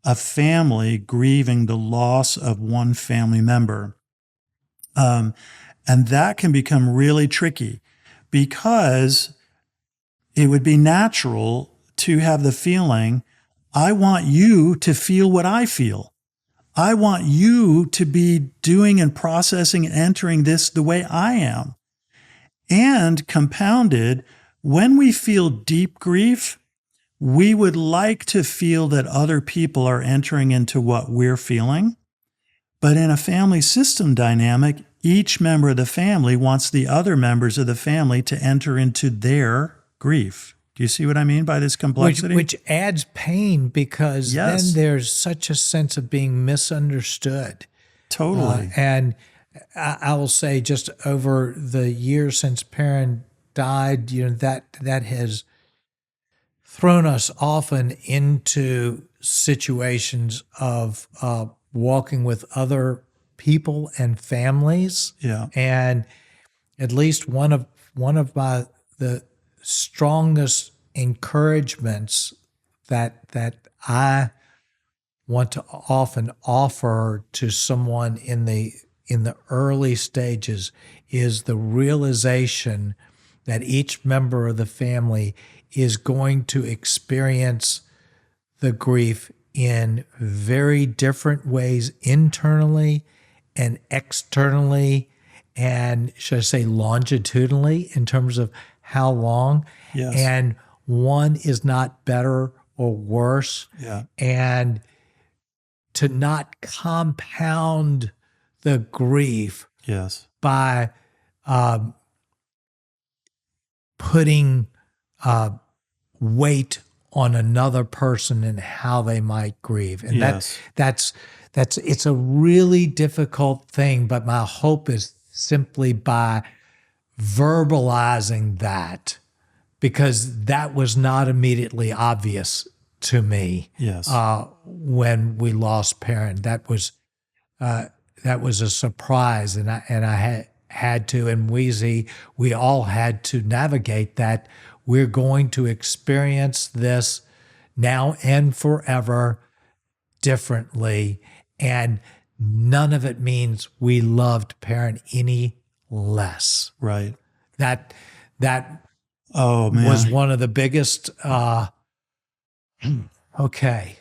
a family grieving the loss of one family member. And that can become really tricky, because it would be natural to have the feeling, I want you to feel what I feel. I want you to be doing and processing and entering this the way I am. And compounded, when we feel deep grief, we would like to feel that other people are entering into what we're feeling. But in a family system dynamic, each member of the family wants the other members of the family to enter into their grief. Do you see what I mean by this complexity? Which adds pain because Yes. then there's such a sense of being misunderstood. Totally. And I will say, just over the years since Perrin died, that has thrown us often into situations of walking with other people and families. Yeah. And at least one of the strongest encouragements that I want to often offer to someone in the early stages is the realization that each member of the family is going to experience the grief in very different ways, internally and externally, and should I say longitudinally, in terms of how long. Yes. And one is not better or worse. Yeah. And to not compound the grief Yes. by putting weight on another person and how they might grieve. And Yes. that's it's a really difficult thing, but my hope is simply by verbalizing that, because that was not immediately obvious to me. Yes. When we lost Perrin. That was a surprise, and I had to, and we all had to navigate that. We're going to experience this now and forever differently, and none of it means we loved Perrin any less. Right. That Oh, man. was one of the biggest. Okay,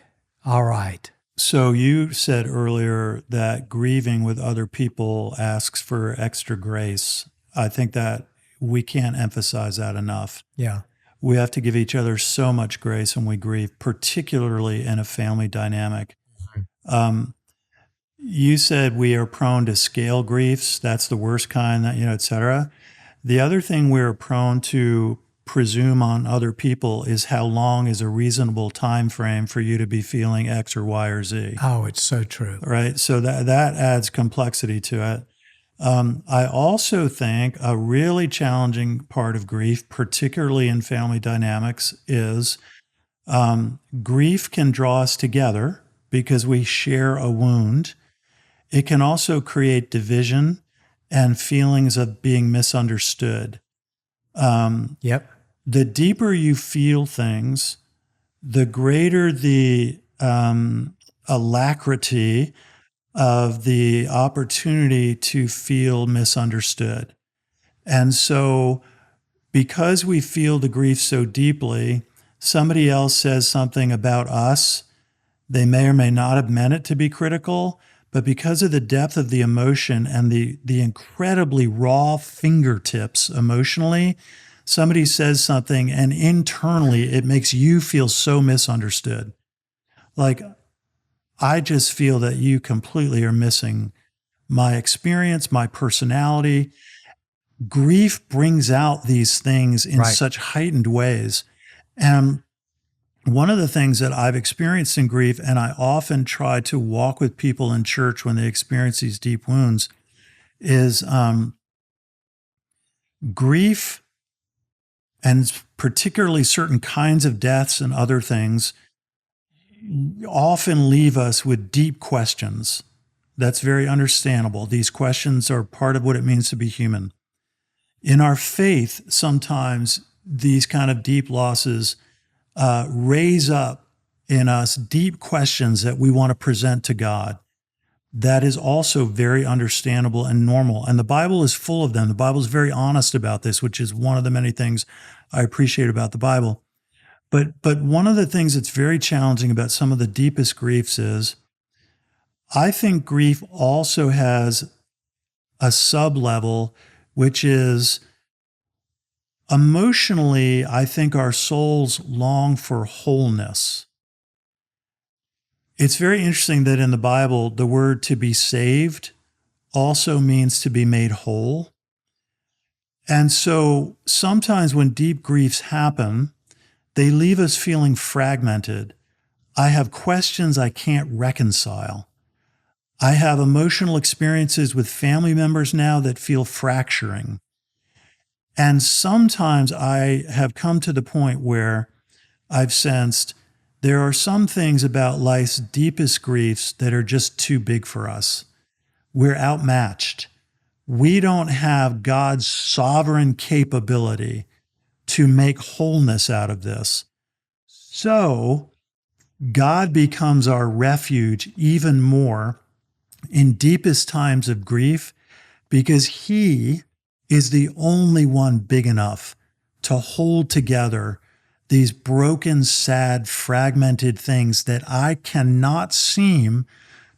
all right. So you said earlier that grieving with other people asks for extra grace. I think that we can't emphasize that enough. Yeah. We have to give each other so much grace when we grieve, particularly in a family dynamic. You said we are prone to scale griefs. That's the worst kind, et cetera. The other thing we're prone to presume on other people is how long is a reasonable time frame for you to be feeling X or Y or Z. Oh, it's so true. Right? So that adds complexity to it. I also think a really challenging part of grief, particularly in family dynamics, is grief can draw us together because we share a wound. It can also create division and feelings of being misunderstood. Yep. The deeper you feel things, the greater the alacrity of the opportunity to feel misunderstood. And so because we feel the grief so deeply, somebody else says something about us. They may or may not have meant it to be critical, but because of the depth of the emotion and the incredibly raw fingertips emotionally, somebody says something and internally it makes you feel so misunderstood. Like, I just feel that you completely are missing my experience, my personality. Grief brings out these things in Right. such heightened ways. And one of the things that I've experienced in grief, and I often try to walk with people in church when they experience these deep wounds, is grief, and particularly certain kinds of deaths and other things, often leave us with deep questions. That's very understandable. These questions are part of what it means to be human. In our faith, sometimes these kind of deep losses raise up in us deep questions that we want to present to God. That is also very understandable and normal. And the Bible is full of them. The Bible is very honest about this, which is one of the many things I appreciate about the Bible. But one of the things that's very challenging about some of the deepest griefs is, I think grief also has a sub-level, which is emotionally, I think our souls long for wholeness. It's very interesting that in the Bible, the word to be saved also means to be made whole. And so sometimes when deep griefs happen, They leave us feeling fragmented. I have questions I can't reconcile. I have emotional experiences with family members now that feel fracturing. And sometimes I have come to the point where I've sensed there are some things about life's deepest griefs that are just too big for us. We're outmatched. We don't have God's sovereign capability to make wholeness out of this. So God becomes our refuge even more in deepest times of grief because He is the only one big enough to hold together these broken, sad, fragmented things that I cannot seem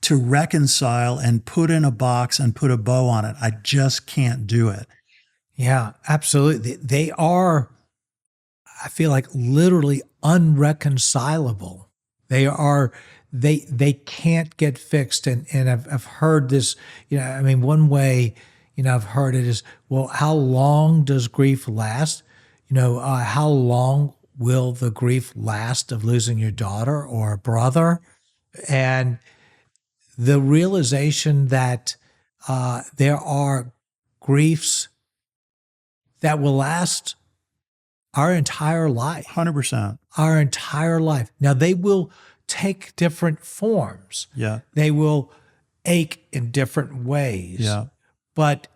to reconcile and put in a box and put a bow on it. I just can't do it. Yeah, absolutely. They are, I feel like, literally unreconcilable. They can't get fixed. And I've heard this, I mean, one way, I've heard it is, well, how long does grief last? How long will the grief last of losing your daughter or a brother? And the realization that there are griefs that will last our entire life. 100%. Our entire life. Now, they will take different forms. Yeah. They will ache in different ways. Yeah. But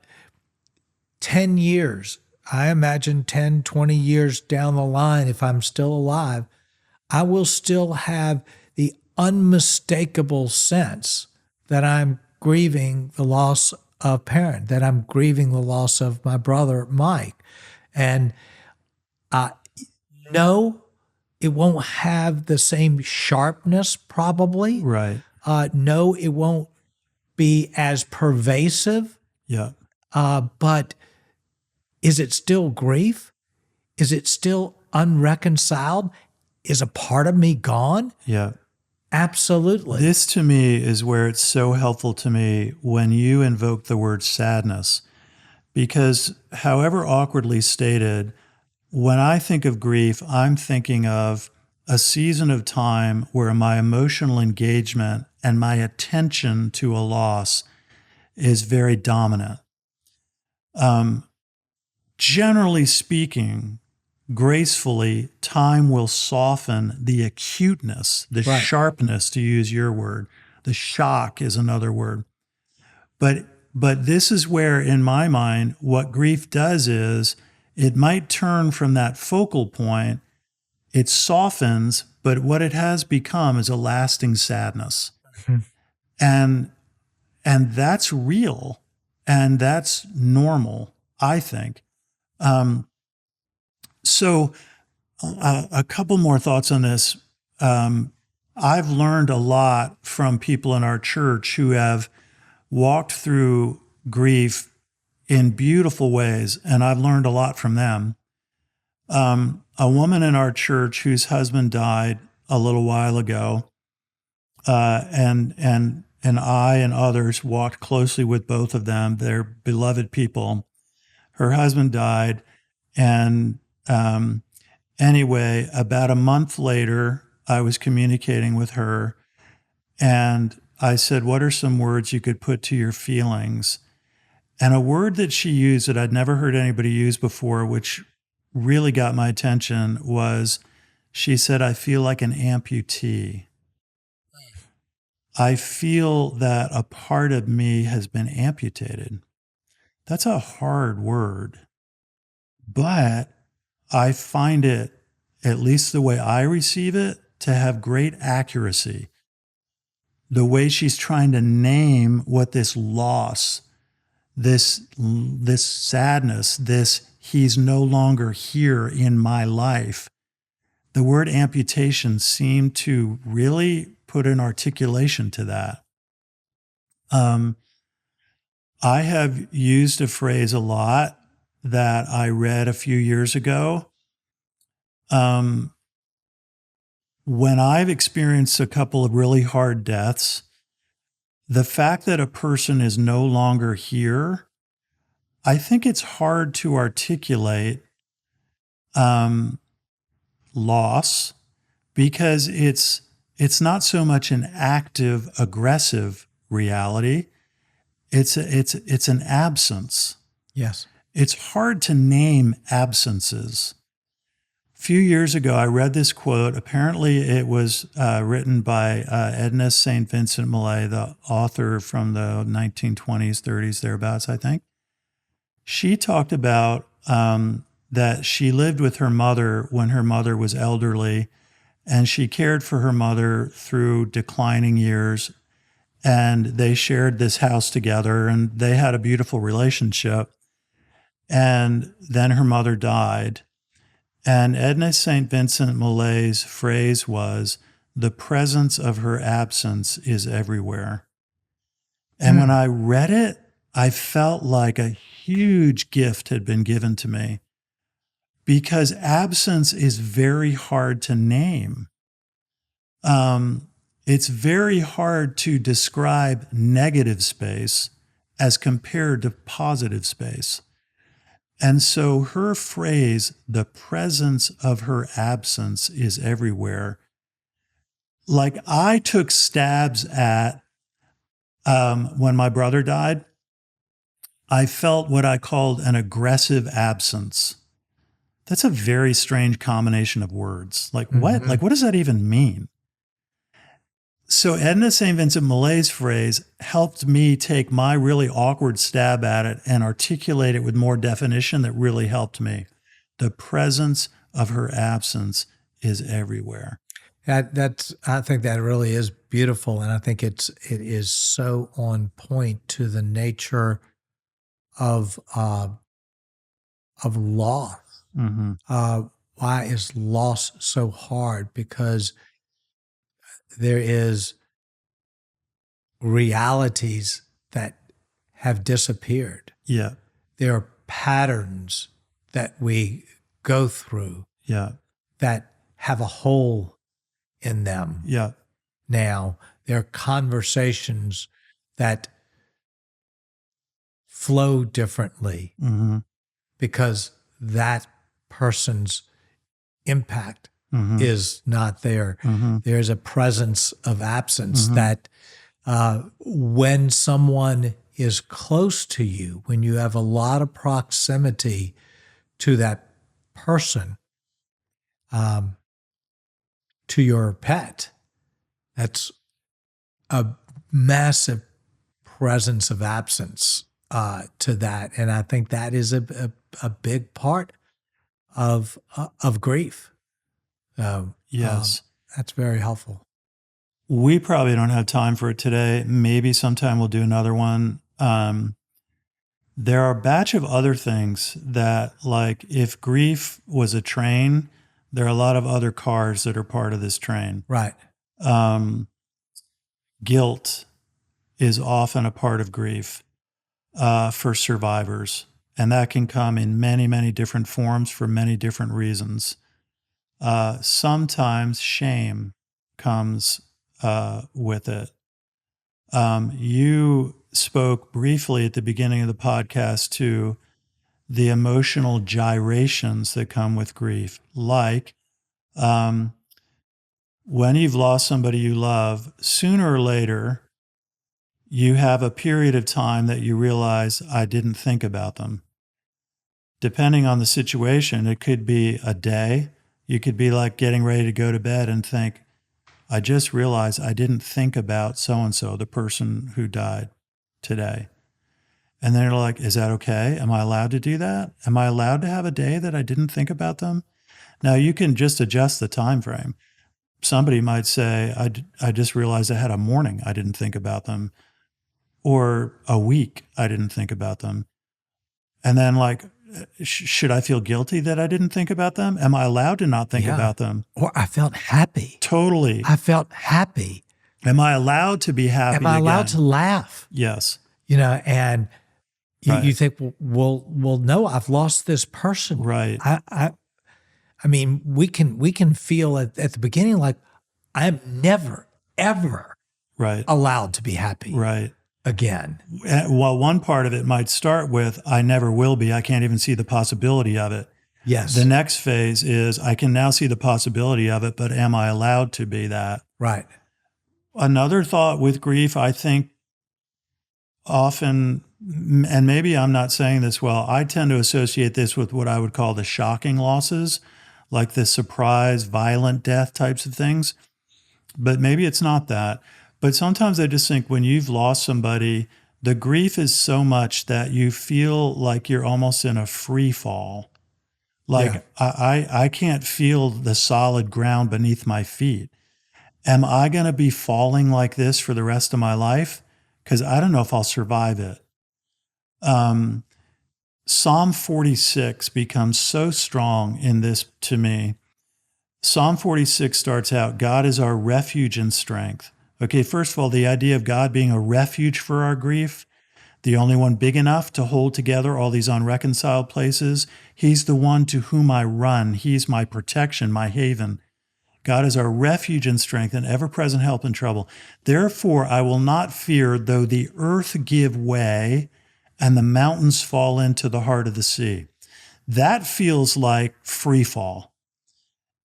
10 years, I imagine 10, 20 years down the line, if I'm still alive, I will still have the unmistakable sense that I'm grieving the loss of a parent, that I'm grieving the loss of my brother, Mike. And no, it won't have the same sharpness, probably. Right. No, it won't be as pervasive. Yeah. But is it still grief? Is it still unreconciled? Is a part of me gone? Yeah. Absolutely. This to me is where it's so helpful to me when you invoke the word sadness, because however awkwardly stated, when I think of grief, I'm thinking of a season of time where my emotional engagement and my attention to a loss is very dominant. Generally speaking, gracefully, time will soften the acuteness, the Right. sharpness, to use your word. The shock is another word. But this is where, in my mind, what grief does is it might turn from that focal point, it softens, but what it has become is a lasting sadness. And that's real, and that's normal, I think. So a couple more thoughts on this. I've learned a lot from people in our church who have walked through grief in beautiful ways, and I've learned a lot from them. A woman in our church whose husband died a little while ago, and I and others walked closely with both of them. They're beloved people. Her husband died, and anyway, about a month later, I was communicating with her, and I said, "What are some words you could put to your feelings?" And a word that she used that I'd never heard anybody use before, which really got my attention, was she said, "I feel like an amputee. I feel that a part of me has been amputated." That's a hard word, but I find it, at least the way I receive it, to have great accuracy. The way she's trying to name what this loss, this sadness, this he's no longer here in my life. The word amputation seemed to really put an articulation to that. I have used a phrase a lot that I read a few years ago. When I've experienced a couple of really hard deaths, the fact that a person is no longer here, I think it's hard to articulate loss because it's not so much an active, aggressive reality. It's an absence. Yes. It's hard to name absences. A few years ago, I read this quote. Apparently, it was written by Edna St. Vincent Millay, the author from the 1920s, 30s, thereabouts, I think. She talked about that she lived with her mother when her mother was elderly, and she cared for her mother through declining years. And they shared this house together, and they had a beautiful relationship. And then her mother died. And Edna St. Vincent Millay's phrase was, "The presence of her absence is everywhere." And when I read it, I felt like a huge gift had been given to me because absence is very hard to name. It's very hard to describe negative space as compared to positive space. And so her phrase, "the presence of her absence is everywhere," like I took stabs at when my brother died, I felt what I called an aggressive absence. That's a very strange combination of words. Like what? Like what does that even mean? So Edna St. Vincent Millay's phrase helped me take my really awkward stab at it and articulate it with more definition that really helped me. The presence of her absence is everywhere. I think that really is beautiful, and I think it is so on point to the nature of loss. Why is loss so hard? Because there is realities that have disappeared. Yeah. There are patterns that we go through that have a hole in them. Yeah. Now, there are conversations that flow differently because that person's impact is not there. There's a presence of absence that when someone is close to you, when you have a lot of proximity to that person, to your pet, that's a massive presence of absence to that. And I think that is a big part of grief. Yes. That's very helpful. We probably don't have time for it today. Maybe sometime we'll do another one. There are a batch of other things that, like, if grief was a train, there are a lot of other cars that are part of this train. Right. Guilt is often a part of grief for survivors, and that can come in many, many different forms for many different reasons. Sometimes shame comes with it. You spoke briefly at the beginning of the podcast to the emotional gyrations that come with grief, like when you've lost somebody you love, sooner or later, you have a period of time that you realize, I didn't think about them. Depending on the situation, it could be a day. You could be like getting ready to go to bed and think, I just realized I didn't think about so-and-so, the person who died today. And then you're like, is that okay? Am I allowed to do that? Am I allowed to have a day that I didn't think about them? Now, you can just adjust the time frame. Somebody might say, I just realized I had a morning I didn't think about them, or a week I didn't think about them. And then like, should I feel guilty that I didn't think about them? Am I allowed to not think about them? Or I felt happy. Totally. I felt happy. Am I allowed to be happy Am I allowed to laugh? Yes. And you think, well, no, I've lost this person. Right. I mean, we can feel at the beginning like I'm never, ever allowed to be happy. Right. Again. Well, one part of it might start with, I never will be. I can't even see the possibility of it. Yes. The next phase is I can now see the possibility of it, but am I allowed to be that? Right. Another thought with grief, I think often, and maybe I'm not saying this well, I tend to associate this with what I would call the shocking losses, like the surprise, violent death types of things. But maybe it's not that. But sometimes I just think when you've lost somebody, the grief is so much that you feel like you're almost in a free fall. Like Yeah. I can't feel the solid ground beneath my feet. Am I going to be falling like this for the rest of my life? Because I don't know if I'll survive it. Psalm 46 becomes so strong in this to me. Psalm 46 starts out, God is our refuge and strength. Okay, first of all, the idea of God being a refuge for our grief, the only one big enough to hold together all these unreconciled places. He's the one to whom I run. He's my protection, my haven. God is our refuge and strength and ever-present help in trouble. Therefore, I will not fear, though the earth give way and the mountains fall into the heart of the sea. That feels like free fall.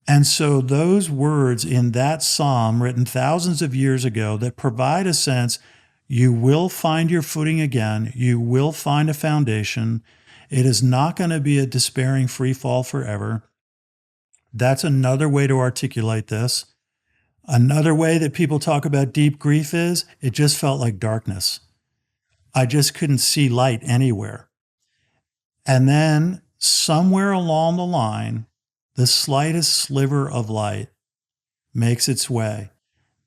And so those words in that psalm written thousands of years ago that provide a sense, you will find your footing again. You will find a foundation. It is not going to be a despairing free fall forever. That's another way to articulate this. Another way that people talk about deep grief is it just felt like darkness. I just couldn't see light anywhere. And then somewhere along the line, the slightest sliver of light makes its way.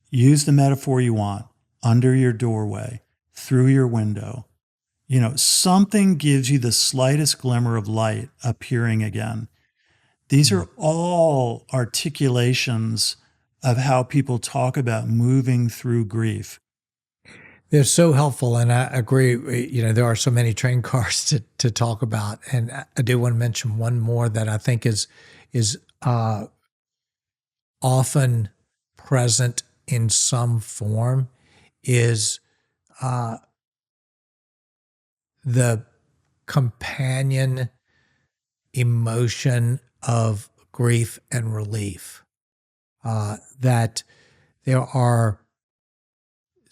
Use the metaphor you want, under your doorway, through your window. Something gives you the slightest glimmer of light appearing again. These are all articulations of how people talk about moving through grief. They're so helpful, and I agree. There are so many train cars to talk about, and I do want to mention one more that I think is often present in some form is the companion emotion of grief and relief. That there are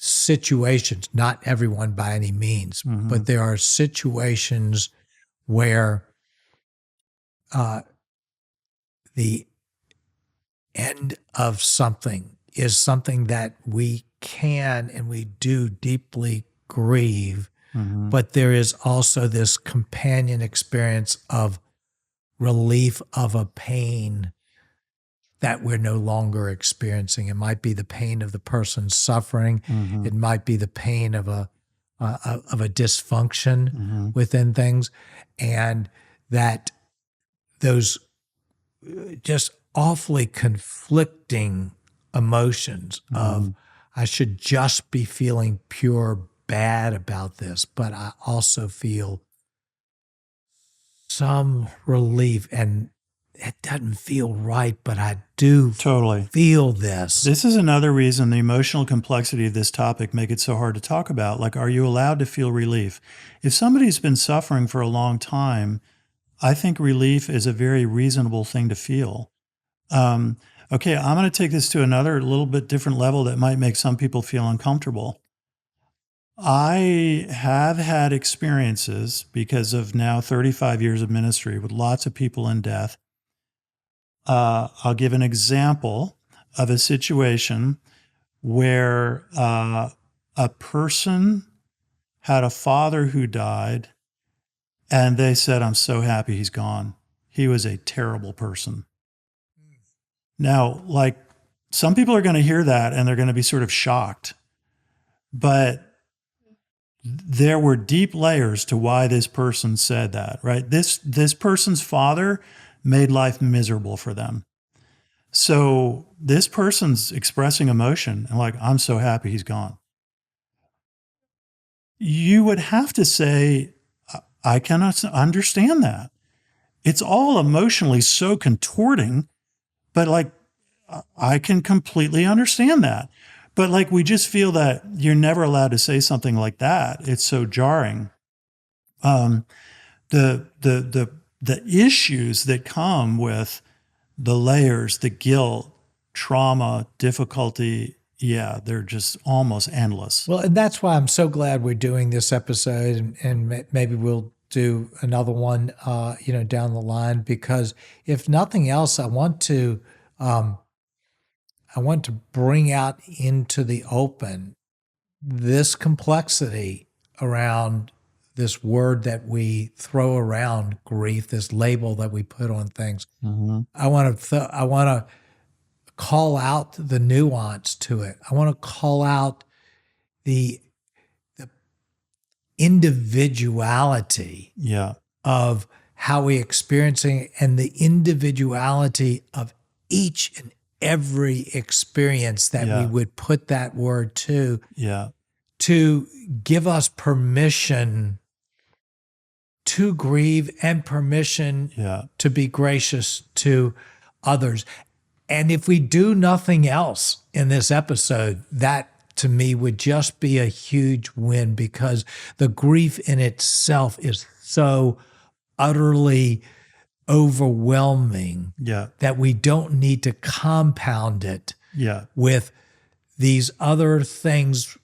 situations, not everyone by any means, but there are situations where the end of something is something that we can and we do deeply grieve, but there is also this companion experience of relief of a pain that we're no longer experiencing. It might be the pain of the person suffering. It might be the pain of a dysfunction within things, and that those just awfully conflicting emotions of I should just be feeling pure bad about this, but I also feel some relief, and it doesn't feel right, but I do Totally feel this. This is another reason the emotional complexity of this topic make it so hard to talk about. Like, are you allowed to feel relief? If somebody's been suffering for a long time, I think relief is a very reasonable thing to feel. Okay, I'm going to take this to another little bit different level that might make some people feel uncomfortable. I have had experiences because of now 35 years of ministry with lots of people in death. I'll give an example of a situation where a person had a father who died, and they said, I'm so happy he's gone. He was a terrible person. Now, like, some people are going to hear that and they're going to be sort of shocked. But there were deep layers to why this person said that, right? This person's father made life miserable for them. So this person's expressing emotion and like, I'm so happy he's gone. You would have to say, I cannot understand that. It's all emotionally so contorting, but like, I can completely understand that. But like, we just feel that you're never allowed to say something like that. It's so jarring. The the issues that come with the layers, the guilt, trauma, difficulty, yeah, they're just almost endless. Well, and that's why I'm so glad we're doing this episode, and maybe we'll do another one, down the line. Because if nothing else, I want to bring out into the open this complexity around this word that we throw around, grief, this label that we put on things. Mm-hmm. I want to call out the nuance to it. I want to call out the individuality Yeah. of how we experiencing it and the individuality of each and every experience that Yeah. we would put that word Yeah. to give us permission to grieve and permission Yeah. to be gracious to others. And if we do nothing else in this episode, that to me would just be a huge win, because the grief in itself is so utterly overwhelming Yeah. that we don't need to compound it Yeah. with these other things.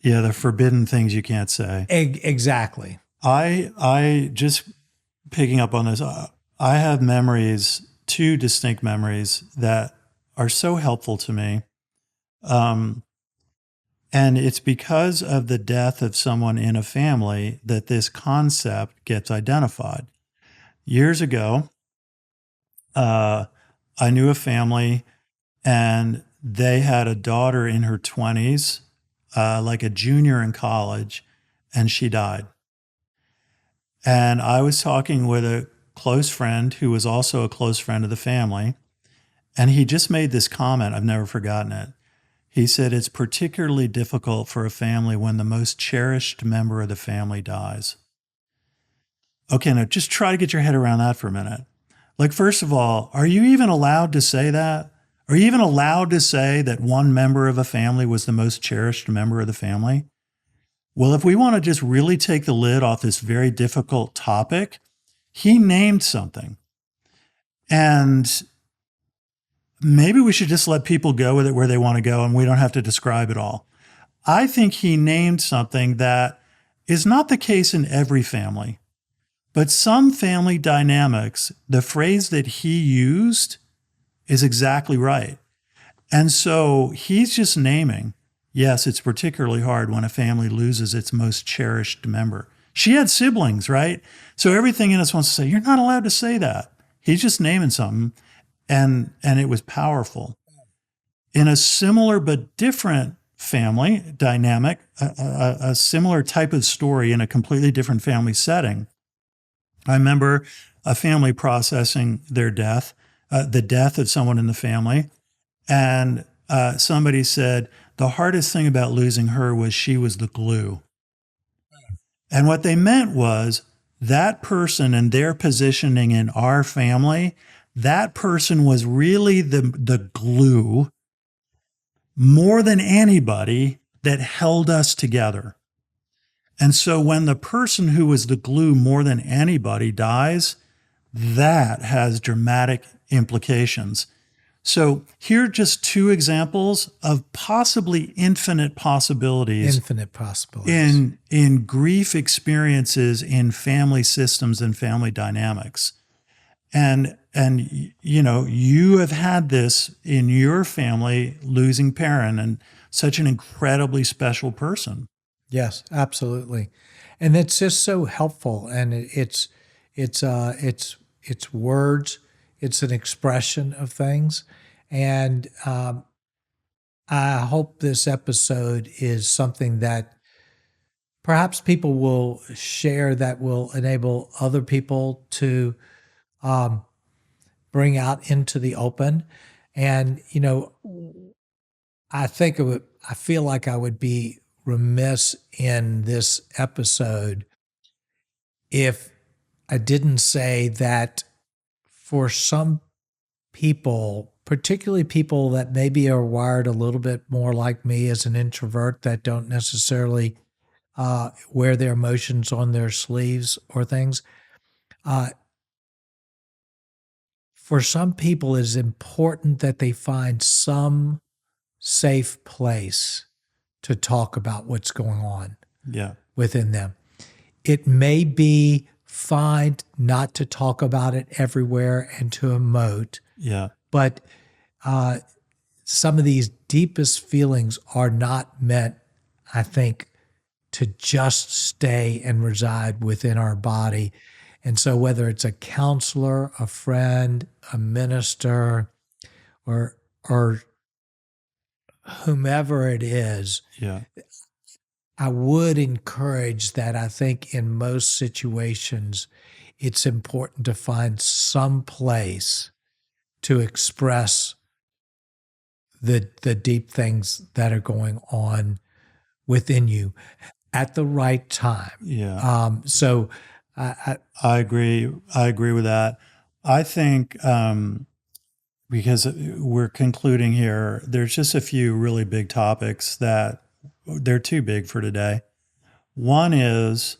Yeah. The forbidden things you can't say. Exactly. I just picking up on this, I have memories, two distinct memories that are so helpful to me. And it's because of the death of someone in a family that this concept gets identified. Years ago, I knew a family, and they had a daughter in her 20s, like a junior in college, and she died. And I was talking with a close friend who was also a close friend of the family, and he just made this comment. I've never forgotten it. He said, it's particularly difficult for a family when the most cherished member of the family dies. Okay, now just try to get your head around that for a minute. Like, first of all, are you even allowed to say that? Are you even allowed to say that one member of a family was the most cherished member of the family? Well, if we want to just really take the lid off this very difficult topic, he named something. And maybe we should just let people go with it where they want to go, and we don't have to describe it all. I think he named something that is not the case in every family, but some family dynamics, the phrase that he used is exactly right. And so he's just naming, yes, it's particularly hard when a family loses its most cherished member. She had siblings, right? So everything in us wants to say, you're not allowed to say that. He's just naming something. And it was powerful. In a similar but different family dynamic, a similar type of story in a completely different family setting, I remember a family processing their death, the death of someone in the family. And somebody said, the hardest thing about losing her was she was the glue. And what they meant was that person and their positioning in our family, that person was really the glue more than anybody that held us together. And so when the person who was the glue more than anybody dies, that has dramatic implications. So here are just two examples of possibly infinite possibilities. In grief experiences in family systems and family dynamics. And you have had this in your family, losing parent, and such an incredibly special person. Yes, absolutely. And it's just so helpful. And it's words, it's an expression of things. And I hope this episode is something that perhaps people will share, that will enable other people to bring out into the open. And, I feel like I would be remiss in this episode if I didn't say that for some people, particularly people that maybe are wired a little bit more like me as an introvert, that don't necessarily wear their emotions on their sleeves or things, for some people, it is important that they find some safe place to talk about what's going on Yeah. within them. It may be fine not to talk about it everywhere and to emote, Yeah. but some of these deepest feelings are not meant, I think, to just stay and reside within our body. And so, whether it's a counselor, a friend, a minister, or whomever it is, Yeah. I would encourage that. I think in most situations, it's important to find some place to express the deep things that are going on within you at the right time. Yeah. So I I agree. I agree with that. I think because we're concluding here, there's just a few really big topics that they're too big for today. One is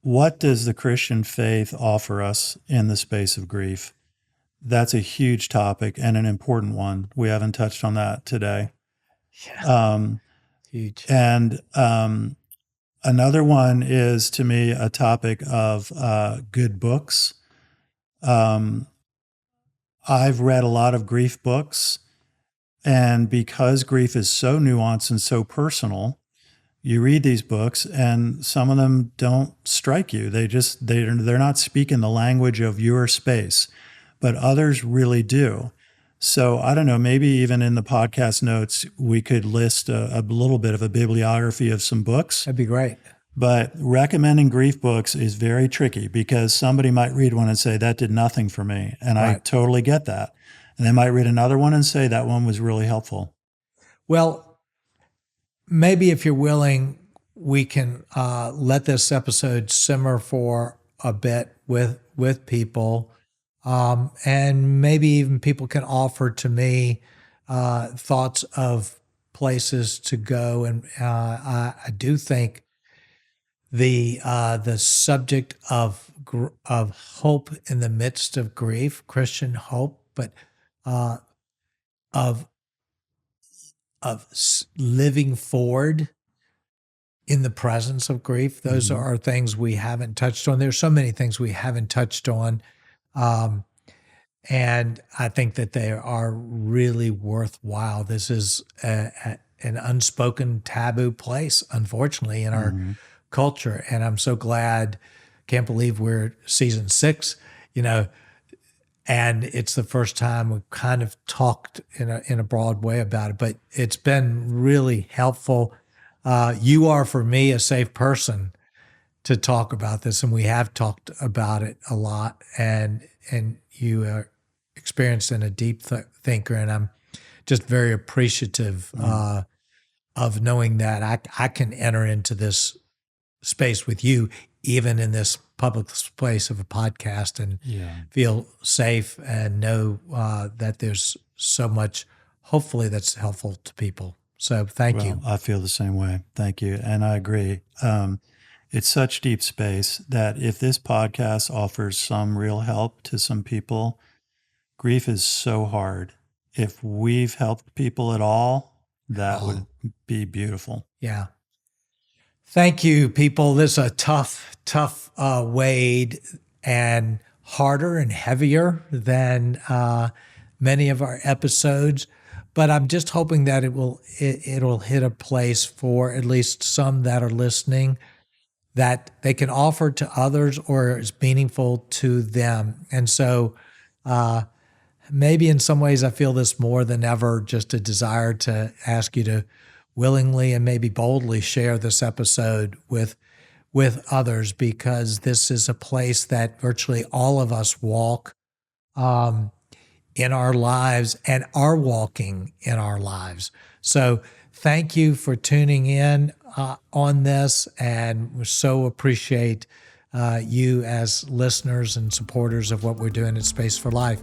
what does the Christian faith offer us in the space of grief? That's a huge topic and an important one. We haven't touched on that today. huge. And another one is, to me, a topic of good books. I've read a lot of grief books, and because grief is so nuanced and so personal, you read these books and some of them don't strike you. They're not speaking the language of your space, but others really do. So I don't know, maybe even in the podcast notes, we could list a little bit of a bibliography of some books. That'd be great. But recommending grief books is very tricky because somebody might read one and say, that did nothing for me. And I totally get that. And they might read another one and say, that one was really helpful. Well, maybe if you're willing, we can let this episode simmer for a bit with people. And maybe even people can offer to me thoughts of places to go. And I do think the subject of hope in the midst of grief, Christian hope, but of living forward in the presence of grief. Those are things we haven't touched on. There's so many things we haven't touched on. And I think that they are really worthwhile. This is an unspoken taboo place, unfortunately, in our culture. And I'm so glad, can't believe we're season 6, and it's the first time we've kind of talked in a broad way about it, but it's been really helpful. You are, for me, a safe person to talk about this, and we have talked about it a lot, and you are experienced and a deep thinker, and I'm just very appreciative of knowing that I can enter into this space with you, even in this public space of a podcast, and feel safe and know that there's so much, hopefully, that's helpful to people. So thank you. I feel the same way. Thank you. And I agree. It's such deep space that if this podcast offers some real help to some people, grief is so hard. If we've helped people at all, that would be beautiful. Yeah. Thank you, people. This is a tough wade, and harder and heavier than many of our episodes. But I'm just hoping that it'll hit a place for at least some that are listening that they can offer to others or is meaningful to them. And so maybe in some ways I feel this more than ever, just a desire to ask you to willingly and maybe boldly share this episode with others, because this is a place that virtually all of us walk in our lives and are walking in our lives. So thank you for tuning in on this, and we so appreciate you as listeners and supporters of what we're doing at Space for Life.